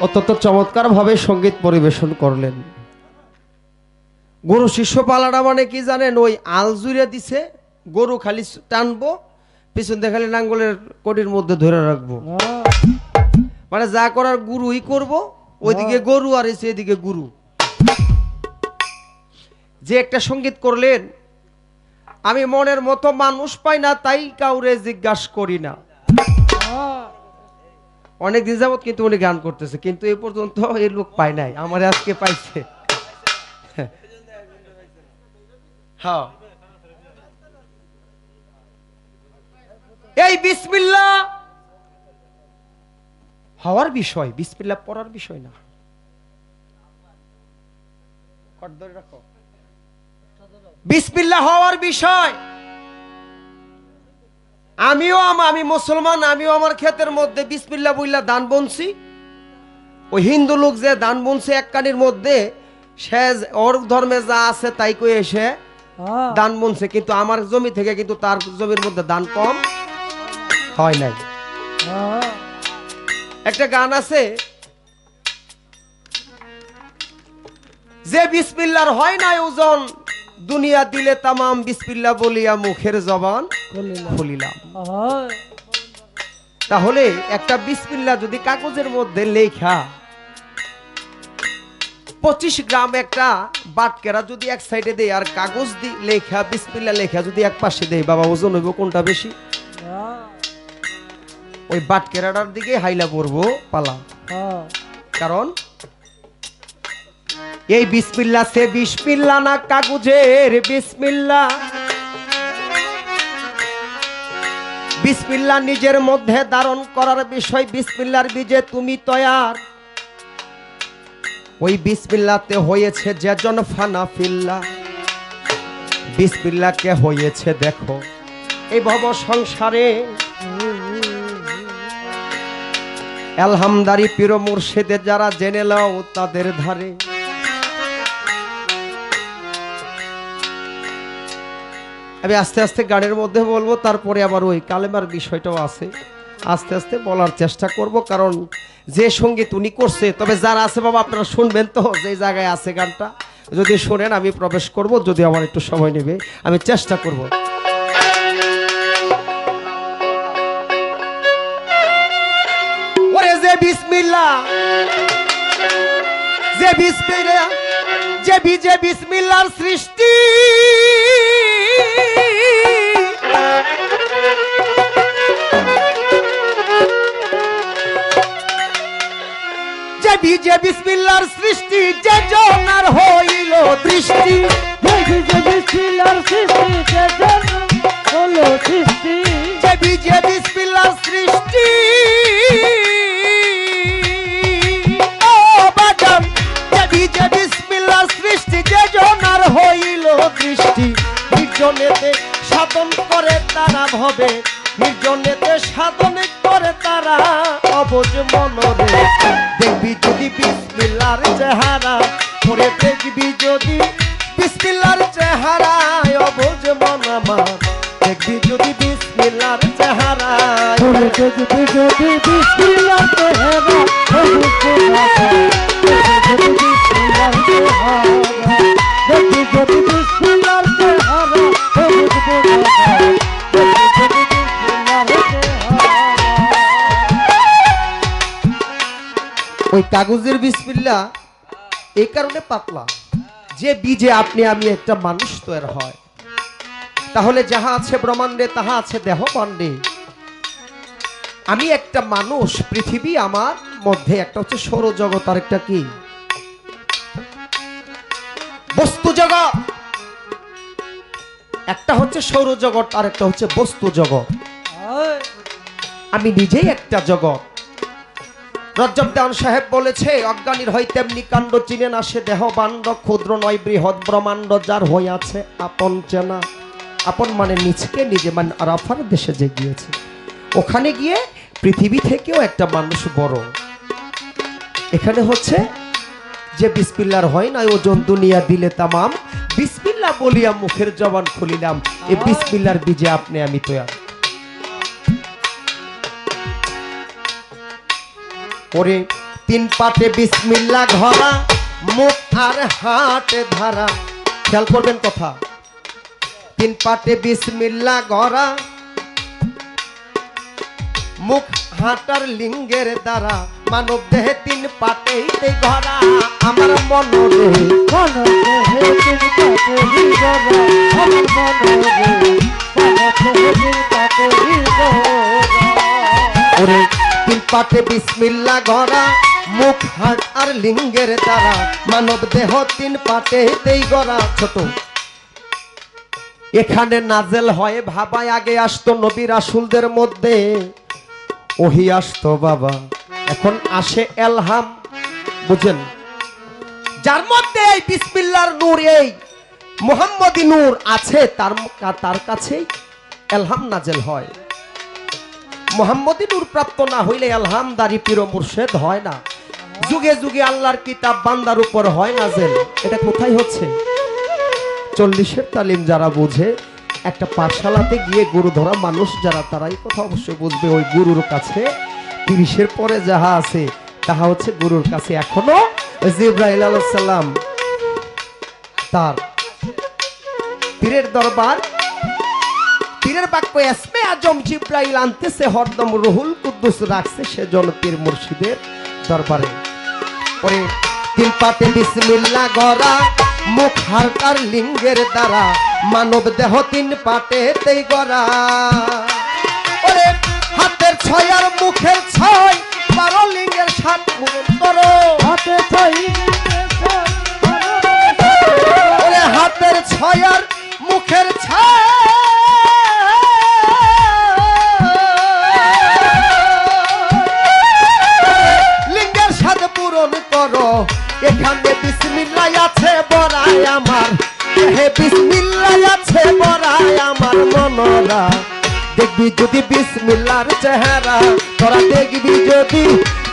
অত্যন্ত চমৎকারভাবে সঙ্গীত পরিবেশন করলেন। গরু শিষ্য পালাটা মানে কি জানেন? ওই আল জুড়ে দিছে, গরু খালি টানবো, পিছন দিয়ে খালি নাঙ্গলের কটির মধ্যে ধরে রাখবো, মানে যা করার গুরুই করব। ওইদিকে গরু আর এসে এদিকে গুরু। যে একটা সঙ্গীত করলেন, আমি মনের মতো মানুষ পাই না, তাই কাউরে জিজ্ঞাসা করি না। অনেক দিন যাবত কিন্তু উনি গান করতেছে, কিন্তু এ পর্যন্ত এই লোক পায় নাই, আমার আজকে পাইছে। হ্যাঁ, এই বিসমিল্লাহ হওয়ার বিষয়, বিসমিল্লাহ পড়ার বিষয় না। বিসমিল্লাহ হওয়ার বিষয়। আমি মুসলমান, আমিও আমার ক্ষেতের মধ্যে বিসমিল্লাহ বইলা দান বনছি। ওই হিন্দু লোক যে দান বনছে এক কানির মধ্যে, সে ওর ধর্মে যা আছে তাই কই এসে দান বনছে, কিন্তু আমার জমি থেকে কিন্তু তার জমির মধ্যে দান কম হয় নাই। একটা গান আছে, যে বিসমিল্লাহর হয় নাই ওজন, দুনিয়া দিলে তামাম, বিসমিল্লাহ বলিয়া মুখের জবান খুলিলাম। তাহলে একটা বিসমিল্লাহ যদি কাগজের মধ্যে লেখা 25 গ্রাম একটা বাটকেরা যদি এক সাইডে দেয়, আর কাগজ লেখা বিসমিল্লাহ লেখা যদি এক পাশে দেয়, বাবা ওজন হইব কোনটা বেশি? ওই বাটকেরাটার দিকে হাইলা পড়বো পালা। কারণ এই বিসমিল্লাহ সে বিসমিল্লাহ না কাগজের বিসমিল্লাহ। বিসমিল্লাহ নিজের মধ্যে ধারণ করার বিষয়, বিসমিল্লাহর বীজে তুমি তৈয়ার। ওই বিসমিল্লাহতে হয়েছে যেজন ফানা ফিল্লা, বিসমিল্লাহকে হয়েছে দেখো এই ভব সংসারে। আলহামদারি পীর মুর্শিদে যারা জেনে লও তাদের ধারে। আমি আস্তে আস্তে গানের মধ্যে বলবো, তারপরে আবার ওই কালেমার বিষয়টাও আছে, আস্তে আস্তে বলার চেষ্টা করব। কারণ যে সঙ্গীত উনি করছে, তবে যারা আছে বাবা আপনারা শুনবেন তো, যে জায়গায় আছে গানটা যদি শোনেন আমি প্রবেশ করব, যদি আমার একটু সময় নেবে আমি চেষ্টা করব। ওরে যে বিসমিল্লাহ, যে বিসমিল্লাহ, যে বিসমিল্লাহর সৃষ্টি, যে বিসমিল্লাহর সৃষ্টি, যে জনার হইল দৃষ্টি, যে বিসমিল্লাহর সৃষ্টি, যে জন হলো সৃষ্টি, যে বিসমিল্লাহর সৃষ্টি। ও বাজান, যে বিসমিল্লাহর সৃষ্টি, যে জনার হইল দৃষ্টি। নির্জনেতে সাধন করে তারা ভবে, নির্জনেতে সাধন করে তারা অবুঝ মনরে। দেখবি যদি বিসমিল্লাহর চেহারা, পরে দেখবি যদি বিসমিল্লাহর চেহারা, অবুঝ মন আমার। দেখবি যদি বিসমিল্লাহর চেহারা, দেখবি যদি বিসমিল্লাহর চেহারা, দেখবি যদি বিসমিল্লাহর চেহারা, ওই কাগজের বিসমিল্লাহ এই কারণে পাতলা, যে বীজে আপনি আমি একটা মানুষ তৈরি হয়। তাহলে যাহা আছে ব্রহ্মাণ্ডে তাহা আছে দেহপাণ্ডে। আমি একটা মানুষ, পৃথিবী আমার মধ্যে, একটা হচ্ছে সৌরজগৎ, আর একটা কি বস্তু জগৎ। একটা হচ্ছে সৌরজগৎ আর একটা হচ্ছে বস্তু জগৎ। আমি নিজেই একটা জগৎ। রজ্জব দেওয়ান সাহেব বলেছে, অজ্ঞানীর হয় তেমনি কাণ্ড, চিনে না সে দেহ বাণ্ড, ক্ষুদ্র নয় বৃহৎ ব্রহ্মাণ্ড, যার হইয়াছে আপন চেনা। আপন মানে নিজকে নিজে, মানে আরাফার দেশে যে গিয়েছে, ওখানে গিয়ে পৃথিবী থেকেও একটা মানুষ বড়। এখানে হচ্ছে যে বিসমিল্লাহর হয় না ওজন, দুনিয়া দিলে তামাম, বিসমিল্লাহ বলিয়া মুখের জবান খুলিলাম। এই বিসমিল্লাহর বীজে আপনি আমি তৈয়ার। পরে 3 পাটে বিসমিল্লাহ ঘরা, মুখ আর হাট ধারা। খেয়াল করবেন কথা। 3 পাটে বিসমিল্লাহ গড়া, মুখ হাঁটার লিঙ্গের দ্বারা, মানব দেহে 3 পাটেই গড়া। আমার মনরে ওরে 3 পাটে বিসমিল্লাহ গড়া, মুখ হাট আর লিঙ্গের দ্বারা, মানব দেহ 3 পাটেই গড়া। ছোট এখানে নাজেল হয় ভাবায়, আগে আসতো নবী রাসূলদের মধ্যে ওহি আসতো বাবা, এখন আসে এলহাম। বুঝেন, যার মধ্যে এই বিসমিল্লাহর নূর, এই মুহাম্মদী নূর আছে, তার কাছেই এলহাম নাজেল হয়। মুহাম্মদী নূর প্রাপ্ত না হইলে এলহামদারি পীর মুর্শেদ হয় না। যুগে যুগে আল্লাহর কিতাব বান্দার উপর হয় নাজেল। এটা কোথায় হচ্ছে? 40-এর তালিম যারা বুঝে, একটা পাঠশালাতে গিয়ে গুরু ধরা মানুষ যারা, তারাই কথা অবশ্যই বুঝবে। ওই গুরুর কাছে 30-এর পরে যাহা আছে তাহা হচ্ছে গুরুর কাছে এখনো জিবরাইল আলাইহিস সালাম, তার পীরের দরবার, পীরের বাক্য এসমে আজম জিবরাইল আনতেছে, হরদম রুহুল কুদ্দুস রাখছে সেজন্য পীর মুর্শিদের দরবারে। পরে 3 পাটে বিসমিল্লাহ গড়া, মুখ হারকার লিঙ্গের দ্বারা, মানব দেহ 3 পাটেতেই গড়া। ওরে হাতের 6 আর মুখের 6, 12 লিঙ্গের 7 পূরণ করো। ওরে হাতের 6 আর মুখের 6, লিঙ্গের 7 পূরণ করো। এখানে বিসমিল্লাহ আছে বড়াই আমার, হে বিসমিল্লাহ আছে বড়াই আমার মনরা। দেখবি যদি বিসমিল্লাহর চেহারা, তোরা দেখবি যদি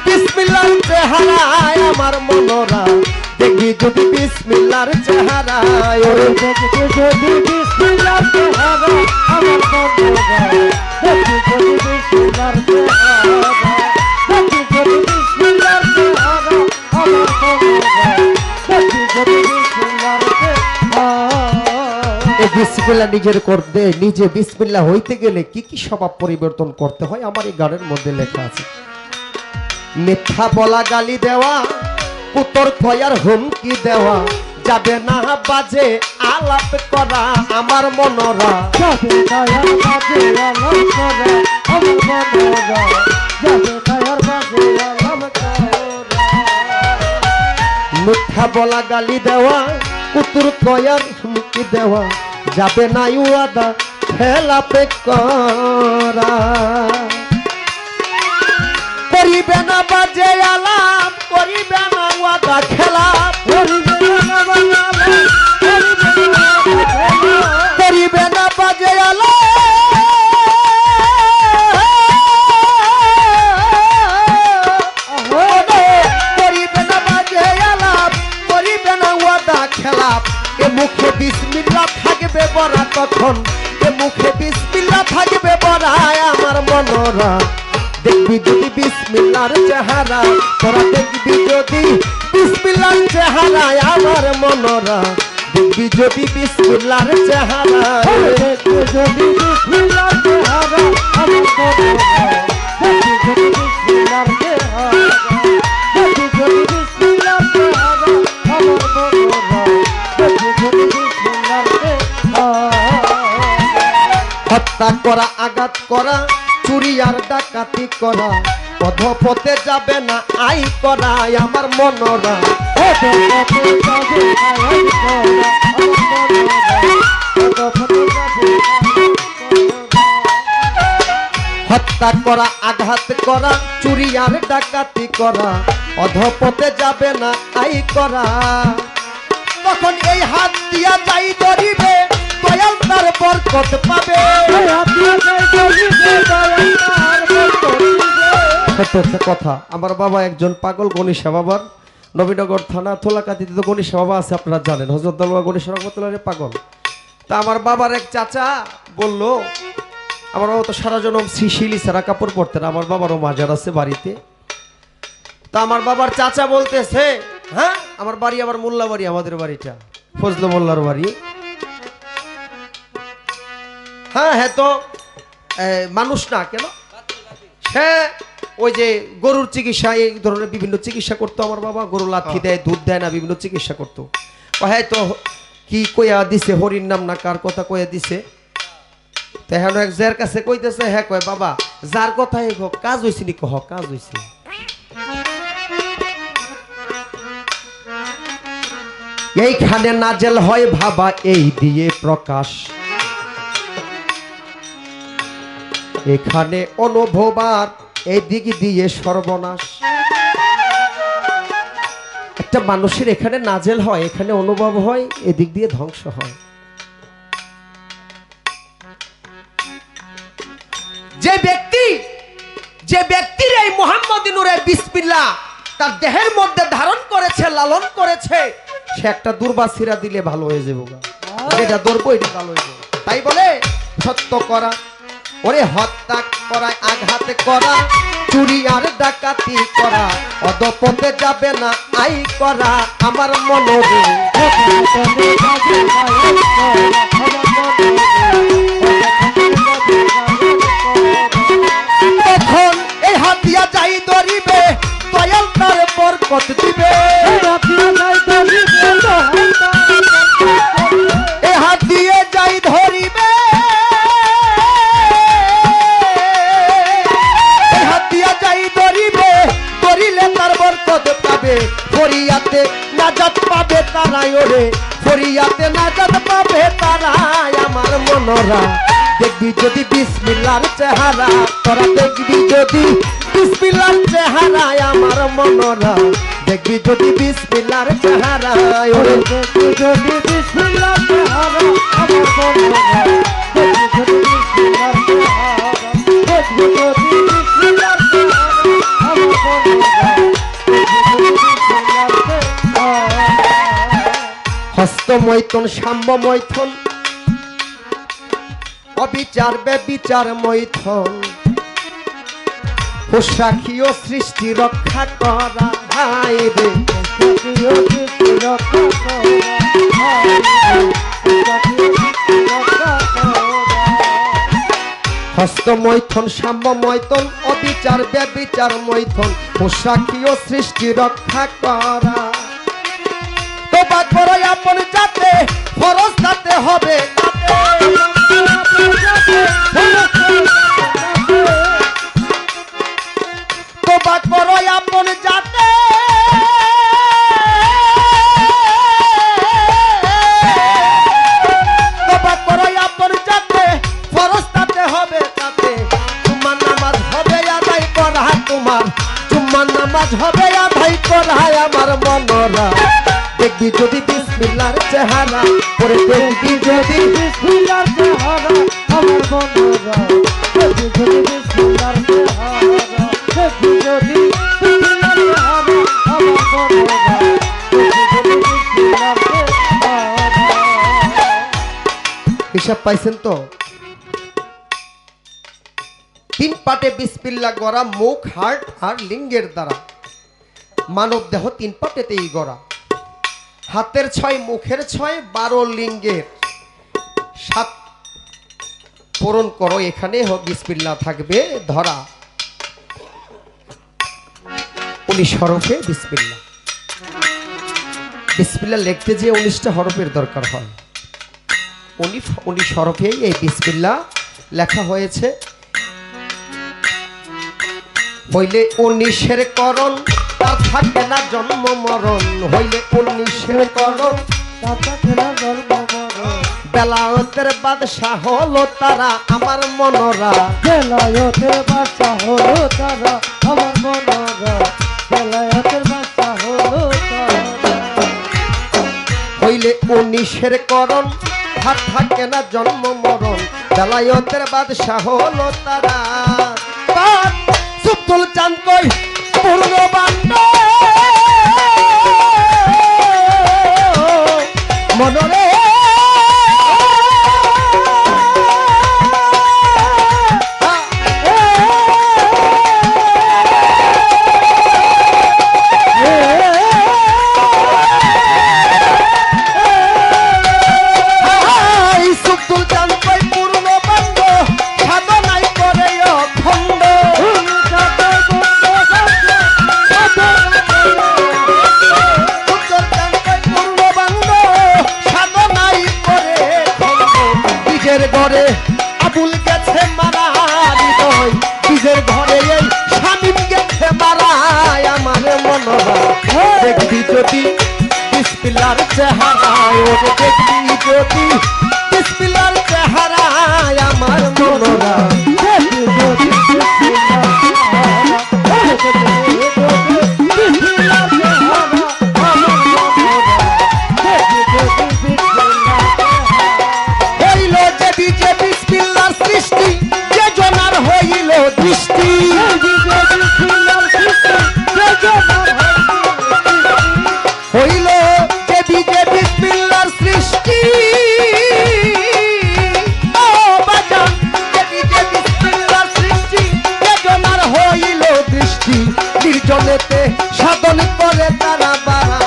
বিসমিল্লাহর চেহারা আমার মনরা। দেখবি যদি বিসমিল্লাহর চেহারা, ওরে দেখবি যদি বিসমিল্লাহর চেহারা আমার মনরা। দেখবি যদি বিসমিল্লাহর চেহারা, দেখবি যদি বিসমিল্লাহর চেহারা আমার মনরা। দেখবি যদি বিসমিল্লাহর চেহারা। এই বিসমিল্লাহ নিজের করতে, নিজে বিসমিল্লাহ হইতে গেলে কি কি স্বভাব পরিবর্তন করতে হয় আমার এই গানের মধ্যে লেখা আছে। মিথ্যা বলা, গালি দেওয়া, উত্তর কয়ার হুমকি দেওয়া, যাবে না বাজে আলাপ করা আমার মনরা। যাবে না বাজে আলাপ করা আমার মনরা, যাবে না বাজে আলাপ করা। মিথ্যা বলা, গালি দেওয়া, উত্তর কয়ার হুমকি দেওয়া, যাবে না ওয়াদা খেলাপে করা। করিবে না বাজে আলাপ, করিবে না ওয়াদা খেলাপ, করিবে না বাজে আলাপ, করিবে না বাজে আলাপ, করিবে না ওয়াদা খেলাপ। এ মুখে বিসমিল্লাহ থাকবে বড়া তখন, এ মুখে বিসমিল্লাহ থাকবে বড়া আমার মনরা। দেখবি যদি বিসমিল্লাহর চেহারা, তোরা দেখবি যদি বিসমিল্লাহর চেহারা আমার মনরা। দেখবি যদি বিসমিল্লাহর চেহারা, দেখবি যদি বিসমিল্লাহর চেহারা আমার মনরা। দেখবি যদি বিসমিল্লাহর চেহারা, দেখবি যদি বিসমিল্লাহর চেহারা আমার মনরা। দেখবি যদি বিসমিল্লাহর চেহারা। হত্যা করা, আঘাত করা, চুরি আর ডাকাতি করা, পথে যাবে না আই করা আমার মনরা। হত্যা করা, আঘাত করা, চুরি আর ডাকাতি করা, অধপথে যাবে না আই করা। তখন এই হাত দিয়া যাই ধরিবে, দয়াল তার বরকত পাবে। কথা, আমার বাবা একজন পাগল গণেশা বাবার, নবীনগর থানা থোলাকাতিতে তো গণেশা বাবা আছে, আপনারা জানেন, হযরত দরবার গণেশা রহমতুল্লাহ পাগল। তা আমার বাবার এক চাচা বলল, আমার বাবা তো সারা জনম শিশিলি সারা কাপড় পরতেন, আমার বাবারও মাজার আছে বাড়িতে। তা আমার বাবার চাচা বলতেছে, হ্যাঁ আমার বাড়ি আবার মোল্লা বাড়ি, আমাদের বাড়িটা ফজলু মোল্লার বাড়ি। হ্যাঁ হ্যাঁ, তো মানুষ না কেন, হ্যাঁ ওই যে গরুর চিকিৎসা, এই ধরনের বিভিন্ন চিকিৎসা করতো আমার বাবা। গরু লাথি দেয়, দুধ দেয় না, বিভিন্ন চিকিৎসা করতো। হ্যাঁ, তো কি কইয়া দিছে, হরির নাম না কার কথা কইয়া দিছে, তো হ্যাঁ এক যার কাছে কইতেছে, হ্যাঁ কয় বাবা যার কথা কাজ হয়েছে নি, কহ কাজ হয়েছে। এইখানে নাজেল হয় ভাবা এই দিয়ে প্রকাশ, এখানে অনুভবার এই দিক দিয়ে সর্বনাশ। একটা মানুষের এখানে নাজেল হয়, এখানে অনুভব হয়, এদিক দিয়ে ধ্বংস হয়। যে ব্যক্তির এই মুহাম্মদী নূরে বিসমিল্লাহ তার দেহের মধ্যে ধারণ করেছে, লালন করেছে, সে একটা দুর্বাসিরা দিলে ভালো হয়ে যাবো, এটা ধরবো এটা ভালো হয়ে যাবে। তাই বলে সত্য করা, ওরে হত্যা করা, আঘাত করা, চুরি আর ডাকাতি করা, অধপথে যাবে না আই করা আমার মনোরে। তখন এই হাতিয়া যাই ধরিবে, দয়াল তার বরকত দিবে। এই হাত দিয়ে যাই ধরিবে, এই হাত দিয়ে যাই ধরিবে, ধরিলে তার বরকত পাবে। ফরিয়াতে নাজাত পাবে তারাই, ওরে ফরিয়াতে নাজাত পাবে তারাই আমার মনরা। দেখবি যদি বিসমিল্লাহর চেহারা, তোরা দেখবি যদি বিসমিল্লাহর চেহারা আমার মনরা। দেখবি যদি বিসমিল্লাহর চেহারা, ওরে দেখবি যদি বিসমিল্লাহর চেহারা আমার মনরা। দেখবি যদি বিসমিল্লাহর চেহারা, দেখবি যদি বিসমিল্লাহর চেহারা আমার মনরা। হস্ত মৈথুন, সাম্য মৈথুন, অবিচার বেবিচার মৈথুন, পোশাকি ও সৃষ্টি রক্ষা করা, হাই রে হস্ত মৈথুন, সাম্য মৈথুন, অবিচার বেবিচার মৈথুন, পোশাকি ও সৃষ্টি রক্ষা করা। তোবা করো আপন যাতে, ফরজ তাতে হবে তোবা করো আপন যাতে, তোবা করো আপন যাতে, ফরজ তাতে হবে তাতে। তোমার নামাজ হবে আদায় করা, তোমার তোমার নামাজ হবে আদায় করা আমার মনরা। দেখবি যদি বিসমিল্লাহর চেহারা, পরে দেখবি যদি বিসমিল্লাহর চেহারা আমার মনরা। দেখবি যদি বিসমিল্লাহর চেহারা, দেখবি যদি বিসমিল্লাহর চেহারা আমার মনরা। দেখবি যদি বিসমিল্লাহর চেহারা। হিসাব পাইছেন তো? 3 পাটে বিসমিল্লাহ গড়া, মুখ, হার্ট আর লিঙ্গের দ্বারা। মানব দেহ 3 পাটেতেই গড়া। হাতের 6, মুখের 6, 12 লিঙ্গের 7 পূরণ করো। এখানে বিসমিল্লাহ থাকবে ধরা। 19 হরফে বিসমিল্লাহ। বিসমিল্লাহ লিখতে যে 19টা হরফের দরকার হয়। 19 হরফে এই বিসমিল্লাহ লেখা হয়েছে। হইলে 19-এর করণ, তার থাকে না জন্ম মরণ। হইলে 19-এর করণ, তার থাকে না জন্ম মরণ। বেলায়েতের বাদশা হলো তারা আমার মনরা। বেলায়েতের বাদশা হলো তারা আমার মনরা। বেলায়েতের বাদশা হলো তারা। হইলে 19-এর করণ, তার থাকে না জন্ম মরণ। বেলায়েতের বাদশা হলো তারা। সুবতুল চাঁদ কই পূর্ণবান্ড মনরে। যদি বিসমিল্লাহর চেহারায়, ওরে দেখবি যদি বিসমিল্লাহর চেহারায় আমার মনোরা। হইল যে বিজে বিসমিল্লাহর সৃষ্টি, যে জনার হইল দৃষ্টি। হইল যে বিজে বিসমিল্লাহর সৃষ্টি, ও বাজান যে বিজে বিসমিল্লাহর সৃষ্টি, যে জনার হইল দৃষ্টি। নির্জনেতে সাধন করে তারা বাড়া,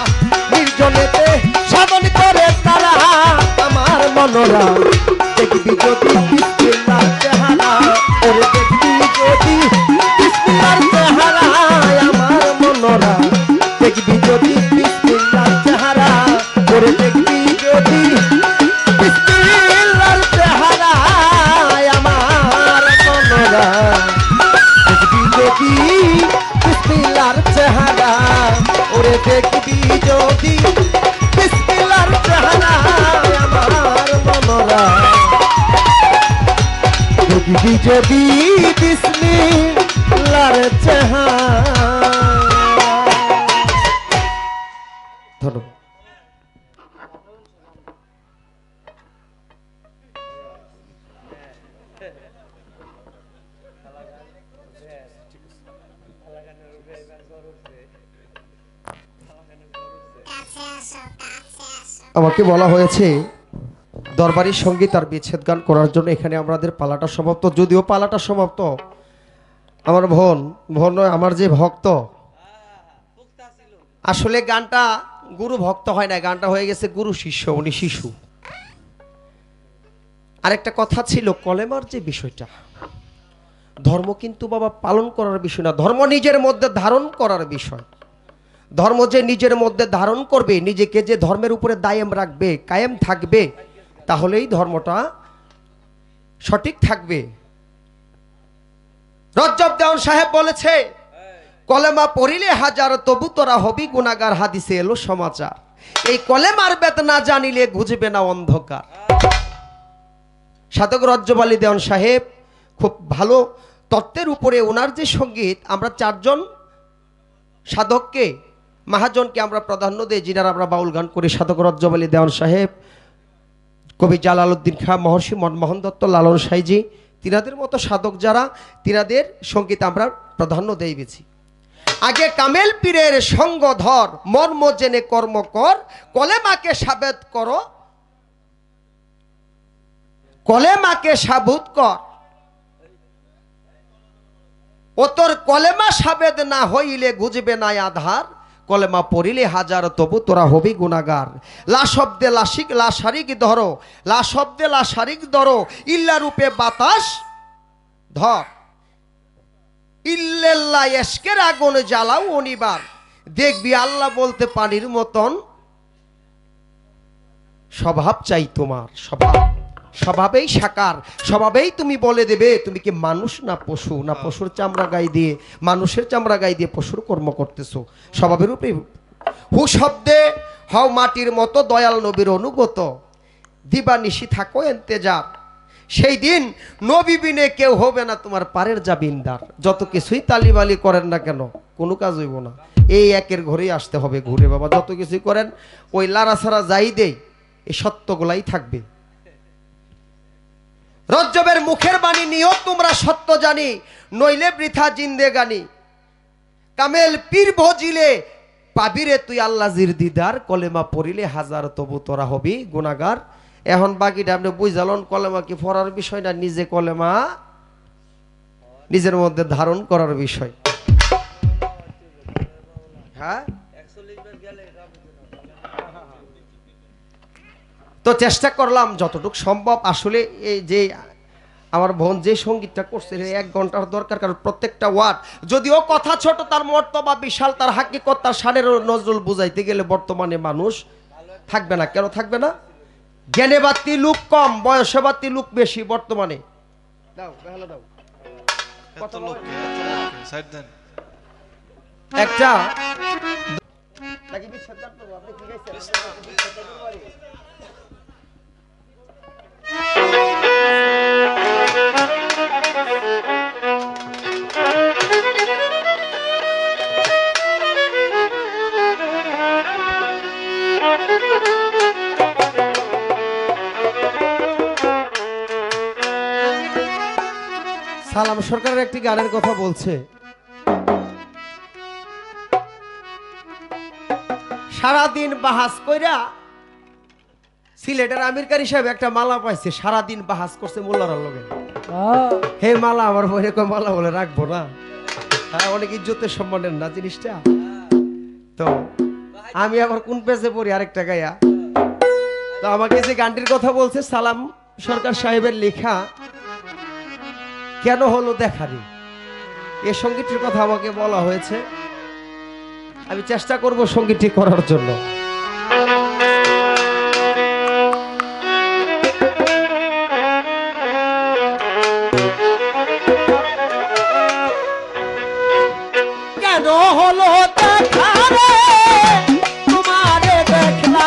নির্জনেতে সাধন করে তারা আমার মনোরা। দেখবি যদি বিসমিল্লাহর চেহারা, ওরে দেখবি যদি বিসমিল্লাহর চেহারা আমার মনোরা। দেখবি যদি বিসমিল্লাহর চেহারা, ওরে দেখবি যদি বিসমিল্লাহর চেহারা আমার মনোরা। দেখবি যদি বিসমিল্লাহর চেহারা, ওরে দেখবি যদি বিসমিল্লাহর চেহারা আমার মনোরা। দেখবি যদি বিসমিল্লাহর চেহারা। ধন্যবাদ। আমাকে বলা হয়েছে দরবারি সঙ্গীত আর বিচ্ছেদ গান করার জন্য। এখানে আমাদের পালাটা সমাপ্ত, যদিও পালাটা সমাপ্ত। আমার বোন নয়, আমার যে ভক্ত, আসলে গানটা গুরু ভক্ত হয় না, গানটা হয়ে গেছে গুরু শিষ্য, উনি শিশু। আরেকটা কথা ছিল, কলেমার যে বিষয়টা, ধর্ম কিন্তু বাবা পালন করার বিষয় না, ধর্ম নিজের মধ্যে ধারণ করার বিষয়। ধর্ম যে নিজের মধ্যে ধারণ করবে, নিজেকে যে ধর্মের উপরে দায়েম রাখবে, কায়েম থাকবে, তাহলেই ধর্মটা সঠিক থাকবে। রজ্জব দেওয়ান সাহেব বলেছে, কলেমা পড়িলে হাজার তবু তোরা হবি গুনাহগার, হাদিসে এলো সমাচার। এই কলেমার বেদনা জানিলে বুঝবে না অন্ধকার। সাধক রজ্জব আলী দেওয়ান সাহেব খুব ভালো তত্ত্বের উপরে ওনার যে সঙ্গীত, আমরা চারজন সাধককে, মহাজনকে আমরা প্রাধান্য দিই, যিনারা আমরা বাউল গান করি। সাধক রজ্জব আলী দেওয়ান সাহেব, কবি জালালউদ্দিন খাঁ, মহর্ষি মনমোহন দত্ত, লালন সাইজি, তিনাদের মতো সাধক যারা, তিনাদের সঙ্গীত আমরা প্রাধান্য দেই বেছি। আগে কামেল পীরের সঙ্গ ধর, মর্ম জেনে কর্ম কর, কলেমাকে সাবেত করো, কলেমাকে সাবুত কর। ও তোর কলেমা সাবেদ না হইলে বুঝবে না আধার, কলেমা পড়িলে হাজার তবু তোরা হবি গুনাহগার। লা শব্দে লাশিক লা শারিক ধরো, লা শব্দে লা শারিক ধরো, ইল্লা রূপে বাতাস ধর, ইল্লাল্লাহ এশকের আগুন জ্বালাও অনিবার। দেখবি আল্লাহ বলতে পানির মতন স্বভাব চাই তোমার, স্বভাব, স্বভাবেই সাকার, স্বভাবেই তুমি বলে দেবে তুমি কি মানুষ না পশু, না পশুর চামড়া গায়ে দিয়ে, মানুষের চামড়া গায়ে দিয়ে পশুর কর্ম করতেছো। স্বভাবের রূপে হু শব্দে হও মাটির মতো, দয়াল নবীর অনুগত, দিবানিশি থাকো এন্তেজার। সেই দিন নবী বিনে কেউ হবে না তোমার পারের জাবিনদার। যত কিছুই তালিবালি করেন না কেন, কোনো কাজ হইব না, এই একের ঘরেই আসতে হবে ঘুরে বাবা। যত কিছুই করেন ওই লাড়াছাড়া যাই দেই, এই সত্যগুলাই থাকবে। রজ্জবের মুখের বাণী নিও তোমরা সত্য জানি, নইলে বৃথা জিন্দেগানি। কামেল পীর ভজিলে পাবিরে তুই আল্লাহর দিদার, কলেমা পড়িলে হাজার তবু তোরা হবি গুনাহগার। এখন বাকিটা আপনি বুঝালন, কলেমা কি পড়ার বিষয় না, নিজে কলেমা নিজের মধ্যে ধারণ করার বিষয়। হ্যাঁ, তো চেষ্টা করলাম যতটুকু সম্ভব। আসলে এই যে আমার বোন যে সঙ্গীতটা করছে 1 ঘন্টার দরকার, কারণ প্রত্যেকটা ওয়ার্ড, যদিও কথা ছোট, তার মর্তবা বিশাল, তার হাকিকত, তার শানের নজরুল বুঝাইতে গেলে বর্তমানে মানুষ থাকবে না। কেন থাকবে না? জ্ঞানে বাতি লোক কম, বয়সে বাতি লোক বেশি বর্তমানে। দাও বেহালা দাও, একটা নাকি বিচ্ছেদ গান করবো? আপনি কি গাইছেন? সালাম সরকারের একটি গানের কথা বলছে, সারাদিন বাহাস কইরা সিলেটের আমির কারি সাহেব একটা মালা পাইছে, সারাদিন বাহাস করছে মোল্লার লগে। হে মালা আমার বইরে কয় মালা বলে রাখবো না, হ্যাঁ অনেক ইজ্জতের সম্মানের না জিনিসটা। তো আমি আবার কোন পেজে পড়ি আরেকটা গায়া। তো আমাকে যে গানটির কথা বলছে সালাম সরকার সাহেবের লেখা কেন হলো দেখারি, এই সঙ্গীতটির কথা আমাকে বলা হয়েছে, আমি চেষ্টা করব সঙ্গীতটি করার জন্য। কেন হলো দেখারে তোমারে দেখলাম,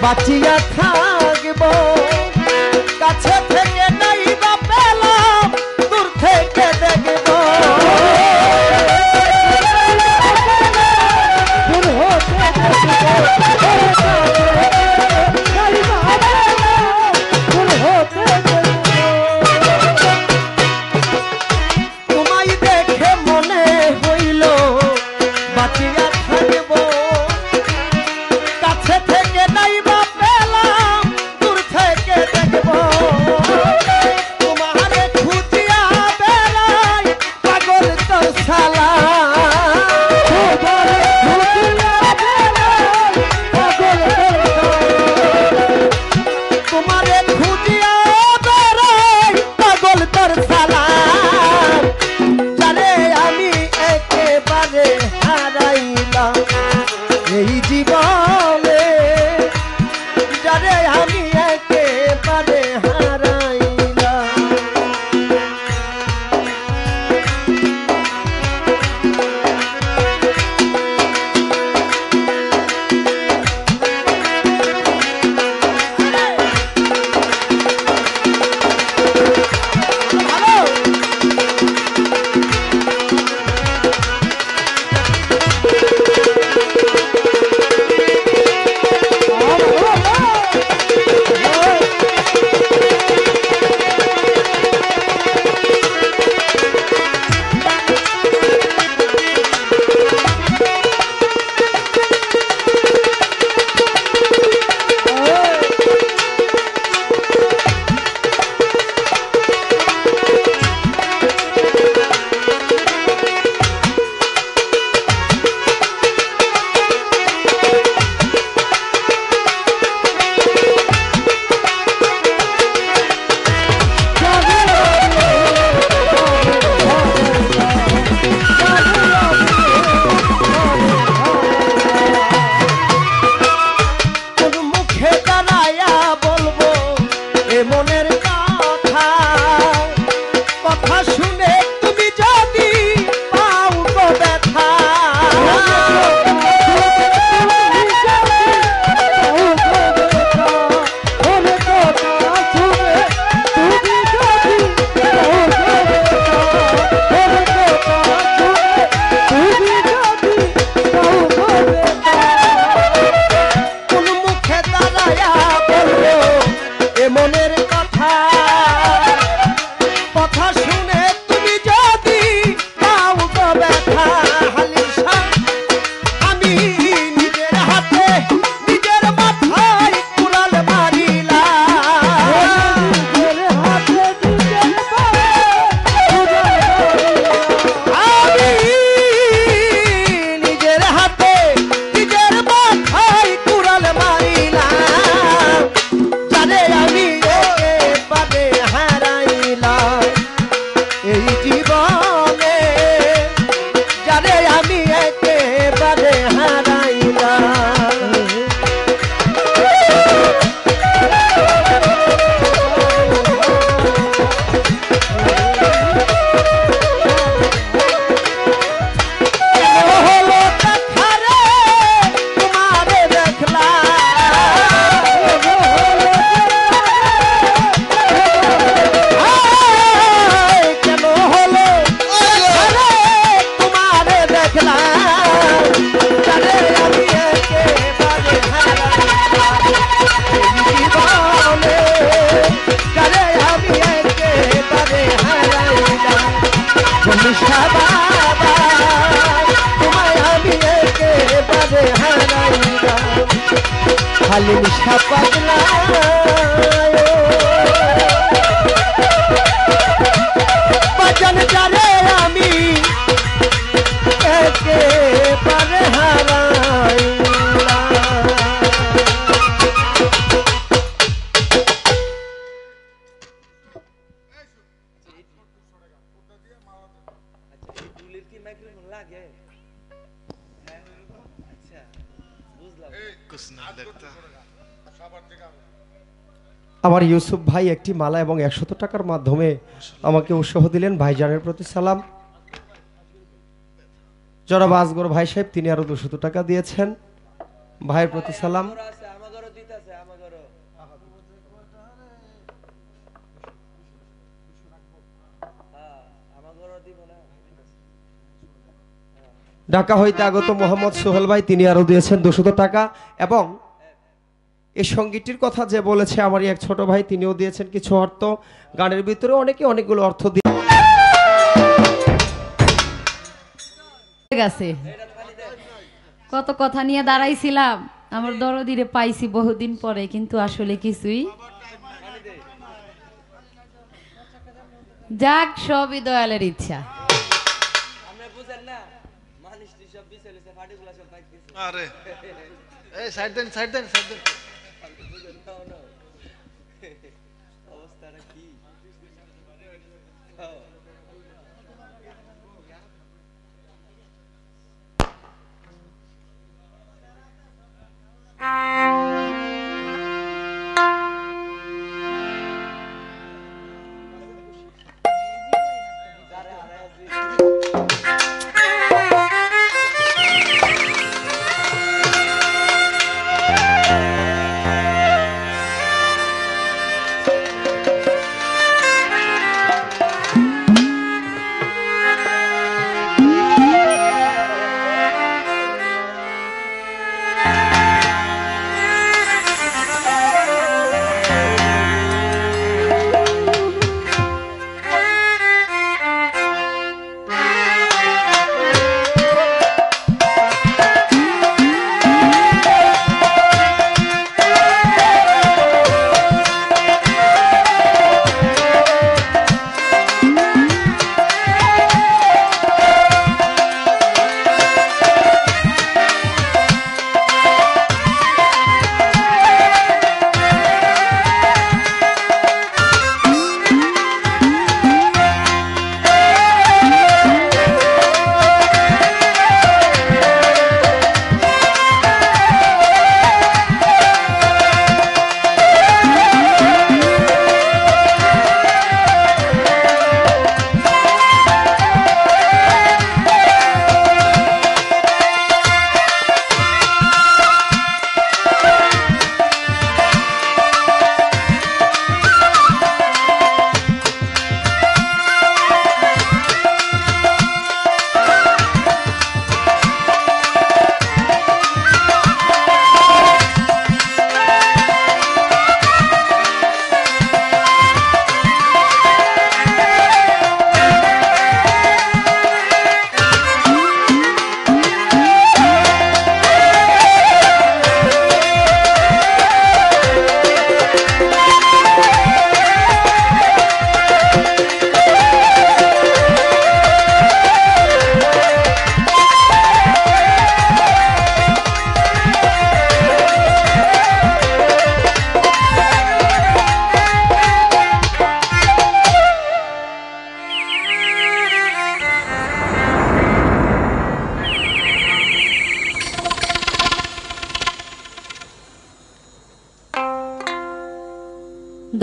বাঁচিয়া থাকব কাছে থেকে নাই বা পেলাম দূর থেকে দেখব তোমায় দেখে মনে হইল বাঁচিয়া থাকব কাছে থেকে নাই বা পেলাম দূর থেকে দেখব তোমারে খুঁজিয়া বেড়াই পাগল তোর শালা তোমারে খুঁজিয়া বেড়াই পাগল তোর শালা জানে আমি একেবারে হারাইলাম এই জীবনে জানে আমি একেবারে হারাইলাম কোন মুখে দাঁড়ায়া বলবো এ মনের কথা কথা শুনে তুমি যদি পাও গো ব্যথা কোন মুখে দাঁড়ায়া বলবো এ মনের কথা কথা শুনে তুমি যদি পাও গো ব্যথা হালিশা আমি নিজের হাতে নিজের মাথায় কুড়াল মারিলাম আমি নিজের হাতে নিজের মাথায় কুড়াল মারিলাম জানে আমি একেবারে হারাইলাম এই জীবনে জানে আমি একেবারে হারাইলাম হলো দেখা রে তোমারে দেখলাম কেন হলো দেখা রে তোমারে দেখলাম জানে আমি একেবারে হারাইলাম এই জীবনে জানে আমি একেবারে হারাইলাম বন্ধুষা বাবা তোমায় আমি একেবারে হারাইলাম খালি নিশা পাগলা বাজান জানে আমি একেবারে হারাইলাম कुछ नहीं लगता আমার ইউসুফ ভাই একটি মালা এবং 100 টাকার মাধ্যমে আমাকে উৎসাহ দিলেন। ভাইজানের প্রতি সালাম। জনাব আজগর ভাই সাহেব তিনি আরো 200 টাকা দিয়েছেন। ভাইয়ের প্রতি সালাম। ঢাকা হইতে আগত মোহাম্মদ সোহেল ভাই, তিনি আরো দিয়েছেন 200 টাকা। এবং এই সঙ্গীতটির কথা যে বলেছে আমারই এক ছোট ভাই, তিনিও দিয়েছেন কিছু অর্থ। গানের ভিতরে অনেকে অনেকগুলো অর্থ দিয়ে গেছে। কত কথা নিয়ে দাঁড়াইছিলাম, আমার দরদিরে পাইছি বহুদিন পরে, কিন্তু আসলে কিছুই যাক, সবই দয়ালের ইচ্ছা। আরে এই সাইড দেন সাইড দেন সাইড দেন।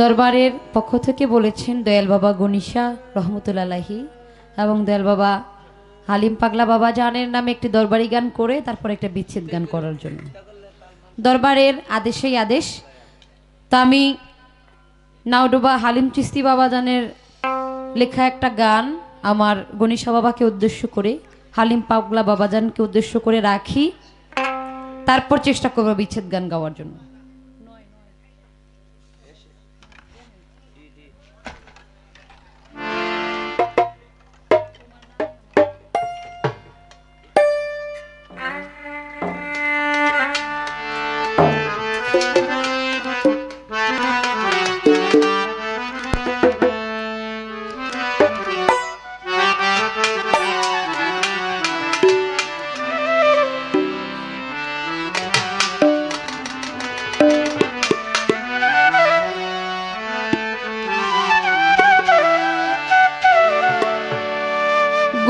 দরবারের পক্ষ থেকে বলেছেন দয়াল বাবা গনিশা রহমতুল্লাহি এবং দয়াল বাবা হালিম পাগলা বাবা জানের নামে একটি দরবারি গান করে তারপর একটা বিচ্ছেদ গান করার জন্য। দরবারের আদেশেই আদেশ। তা আমি নাওডোবা হালিম চিস্তি বাবা জানের লেখা একটা গান আমার গনিশা বাবাকে উদ্দেশ্য করে, হালিম পাগলা বাবা জানকে উদ্দেশ্য করে রাখি, তারপর চেষ্টা করবো বিচ্ছেদ গান গাওয়ার জন্য।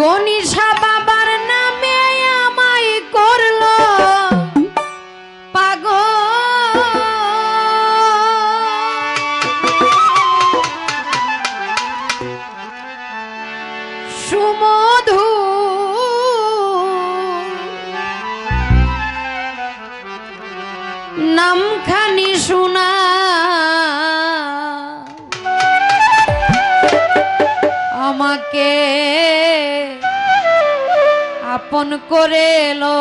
গনিশা বাবার নামে আমায় করলো পাগল, সুমধু নামখানি শোনা আমাকে আপন করে লো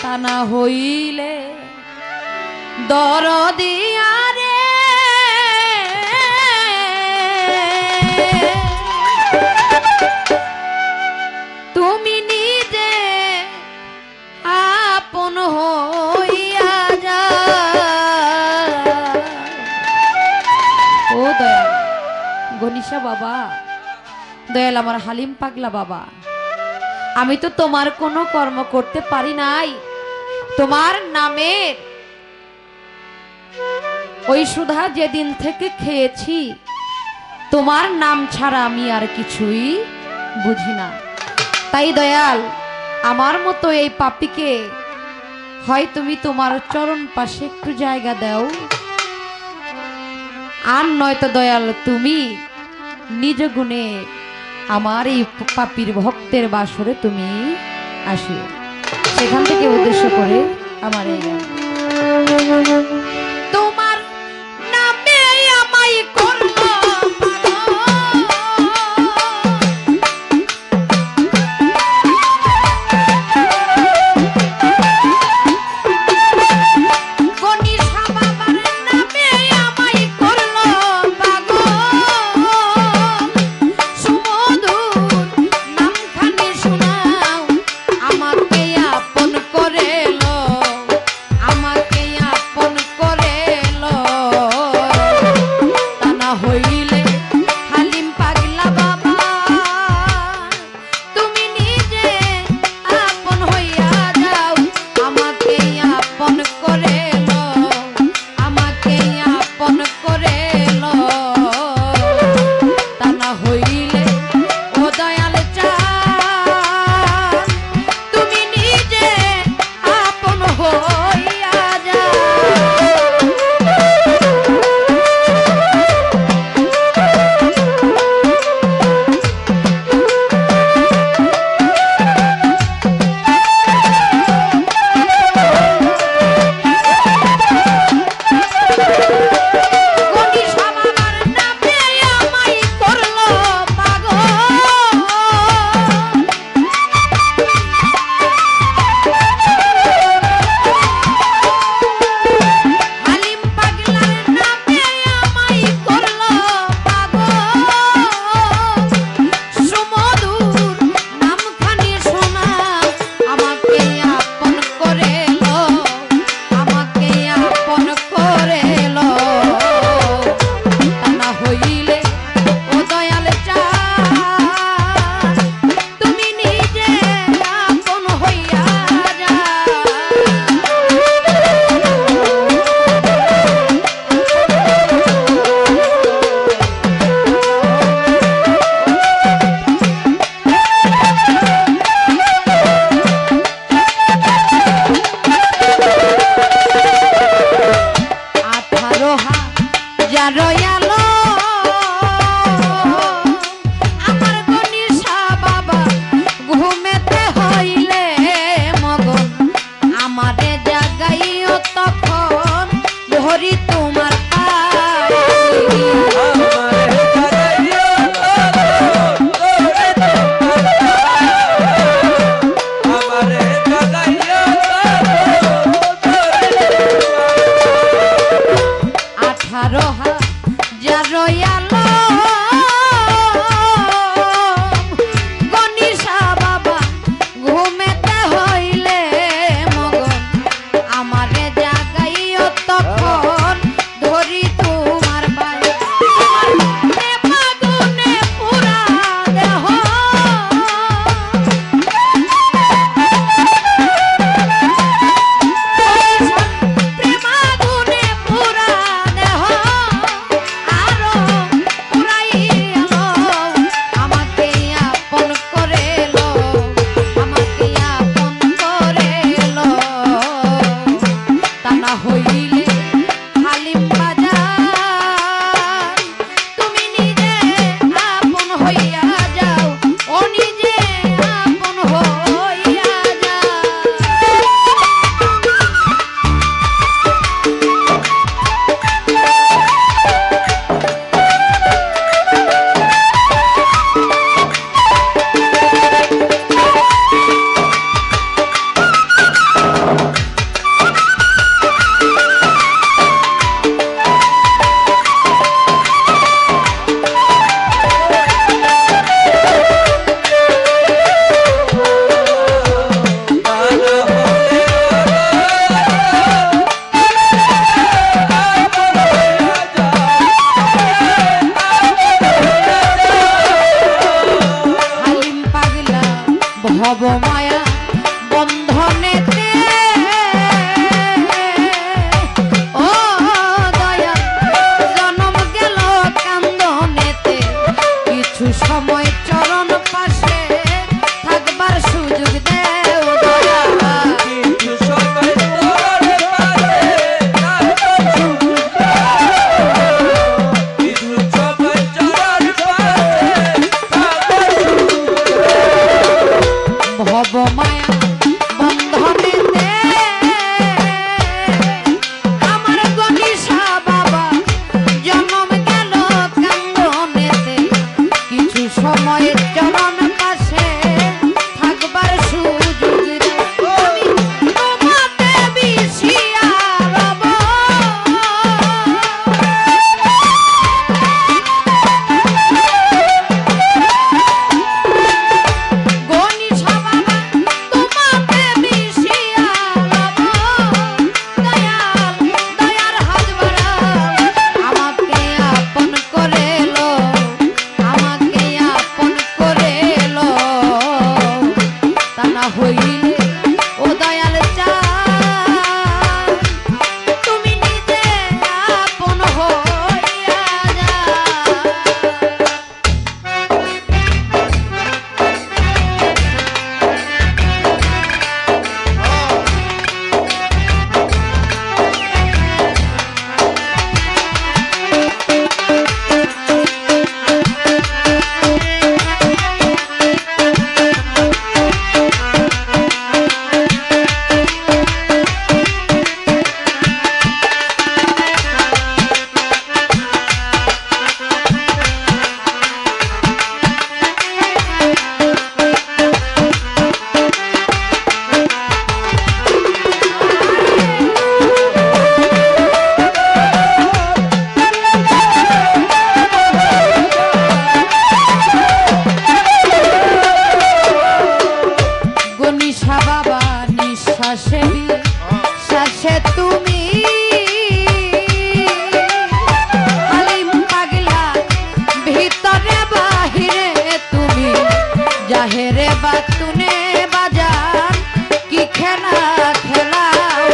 তা না হইলে দরদিয়া রে তুমি নিজে আপন হইয়া যা ও দয়াল গনিশা বাবা, দয়াল আমার হালিম পাগলা বাবা, আমি তো তোমার কোনো কর্ম করতে পারি নাই। তোমার নামের ওই সুধা যেদিন থেকে খেয়েছি, তোমার নাম ছাড়া আমি আর কিছুই বুঝি না। তাই দয়াল আমার মতো এই পাপীকে হয় তুমি তোমার চরণ পাশে একটু জায়গা দাও, আর নয়তো দয়াল তুমি নিজ গুণে আমার এই পাপীর ভক্তের বাসরে তুমি আসিও। সেখান থেকে উদ্দেশ্য করে আমার এই গান। তোমার নামে আমায় করলো আমাকে আপন ভব মায়া বন্ধনেতে ও দয়া জনম গেল কান্দনেতে কিছু সময় চরণ পাশে থাকবার সুযোগ দেও দয়া কিছু সময় তোর পাশে থাকবার সুযোগ দাও, কিছু সময় চরণ পাশে থাকবার সুযোগ দাও। ভব মায়া বন্ধনেতে আমার গণিসা বাবা জন্ম গেল কান্দনেতে কিছু সময় চরণ পাশে থাকবার সুযোগ দাও। আমি তোমাতে বিছিয়া রব গণিসা বাবা তোমাতে বিছিয়া রব দয়াল দয়ার হাত বাড়াও আমাকে আপন করে লো আমাকে আপন করে লো তা না হইলে ও দয়াল চাই তুমি নিজে আপন হইয়া যাও। গণিসা বাবা নিঃশ্বাসে শ্বাসে তুমি হালিম পাগলা ভিতরে বাহিরে তুমি জাহেরে বাতুনে বাজান কি খেলা খেলাও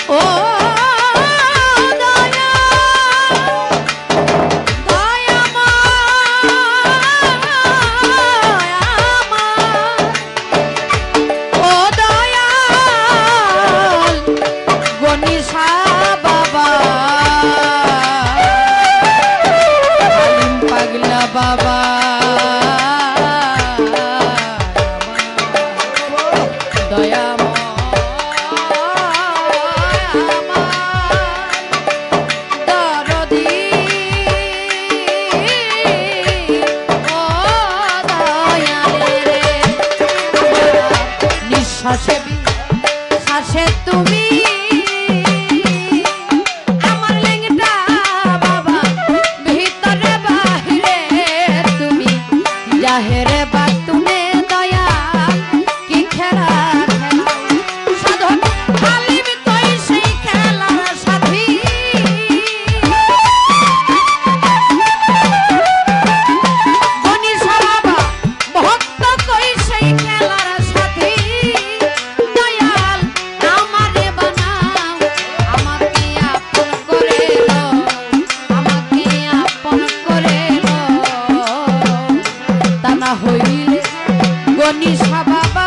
ও দয়া দয়া ও দয়াল গণিসা বাবা হালিম পাগলা বাবা শ্বাসে তুমি আমার লেঙ্গটা বাবা ভিতরে বাহিরে তুমি জাহেরে বাতুনে দয়া কি খেলা খেলাও সাধন হালিম কই সেই খেলার সাথী গণিসা বাবা ভক্ত কই সেই খেলার সাথী দয়াল আমারে বানাও আমাকে আপন করে লো আমাকে আপন করে লো তা না হইলে গণিসা বাবা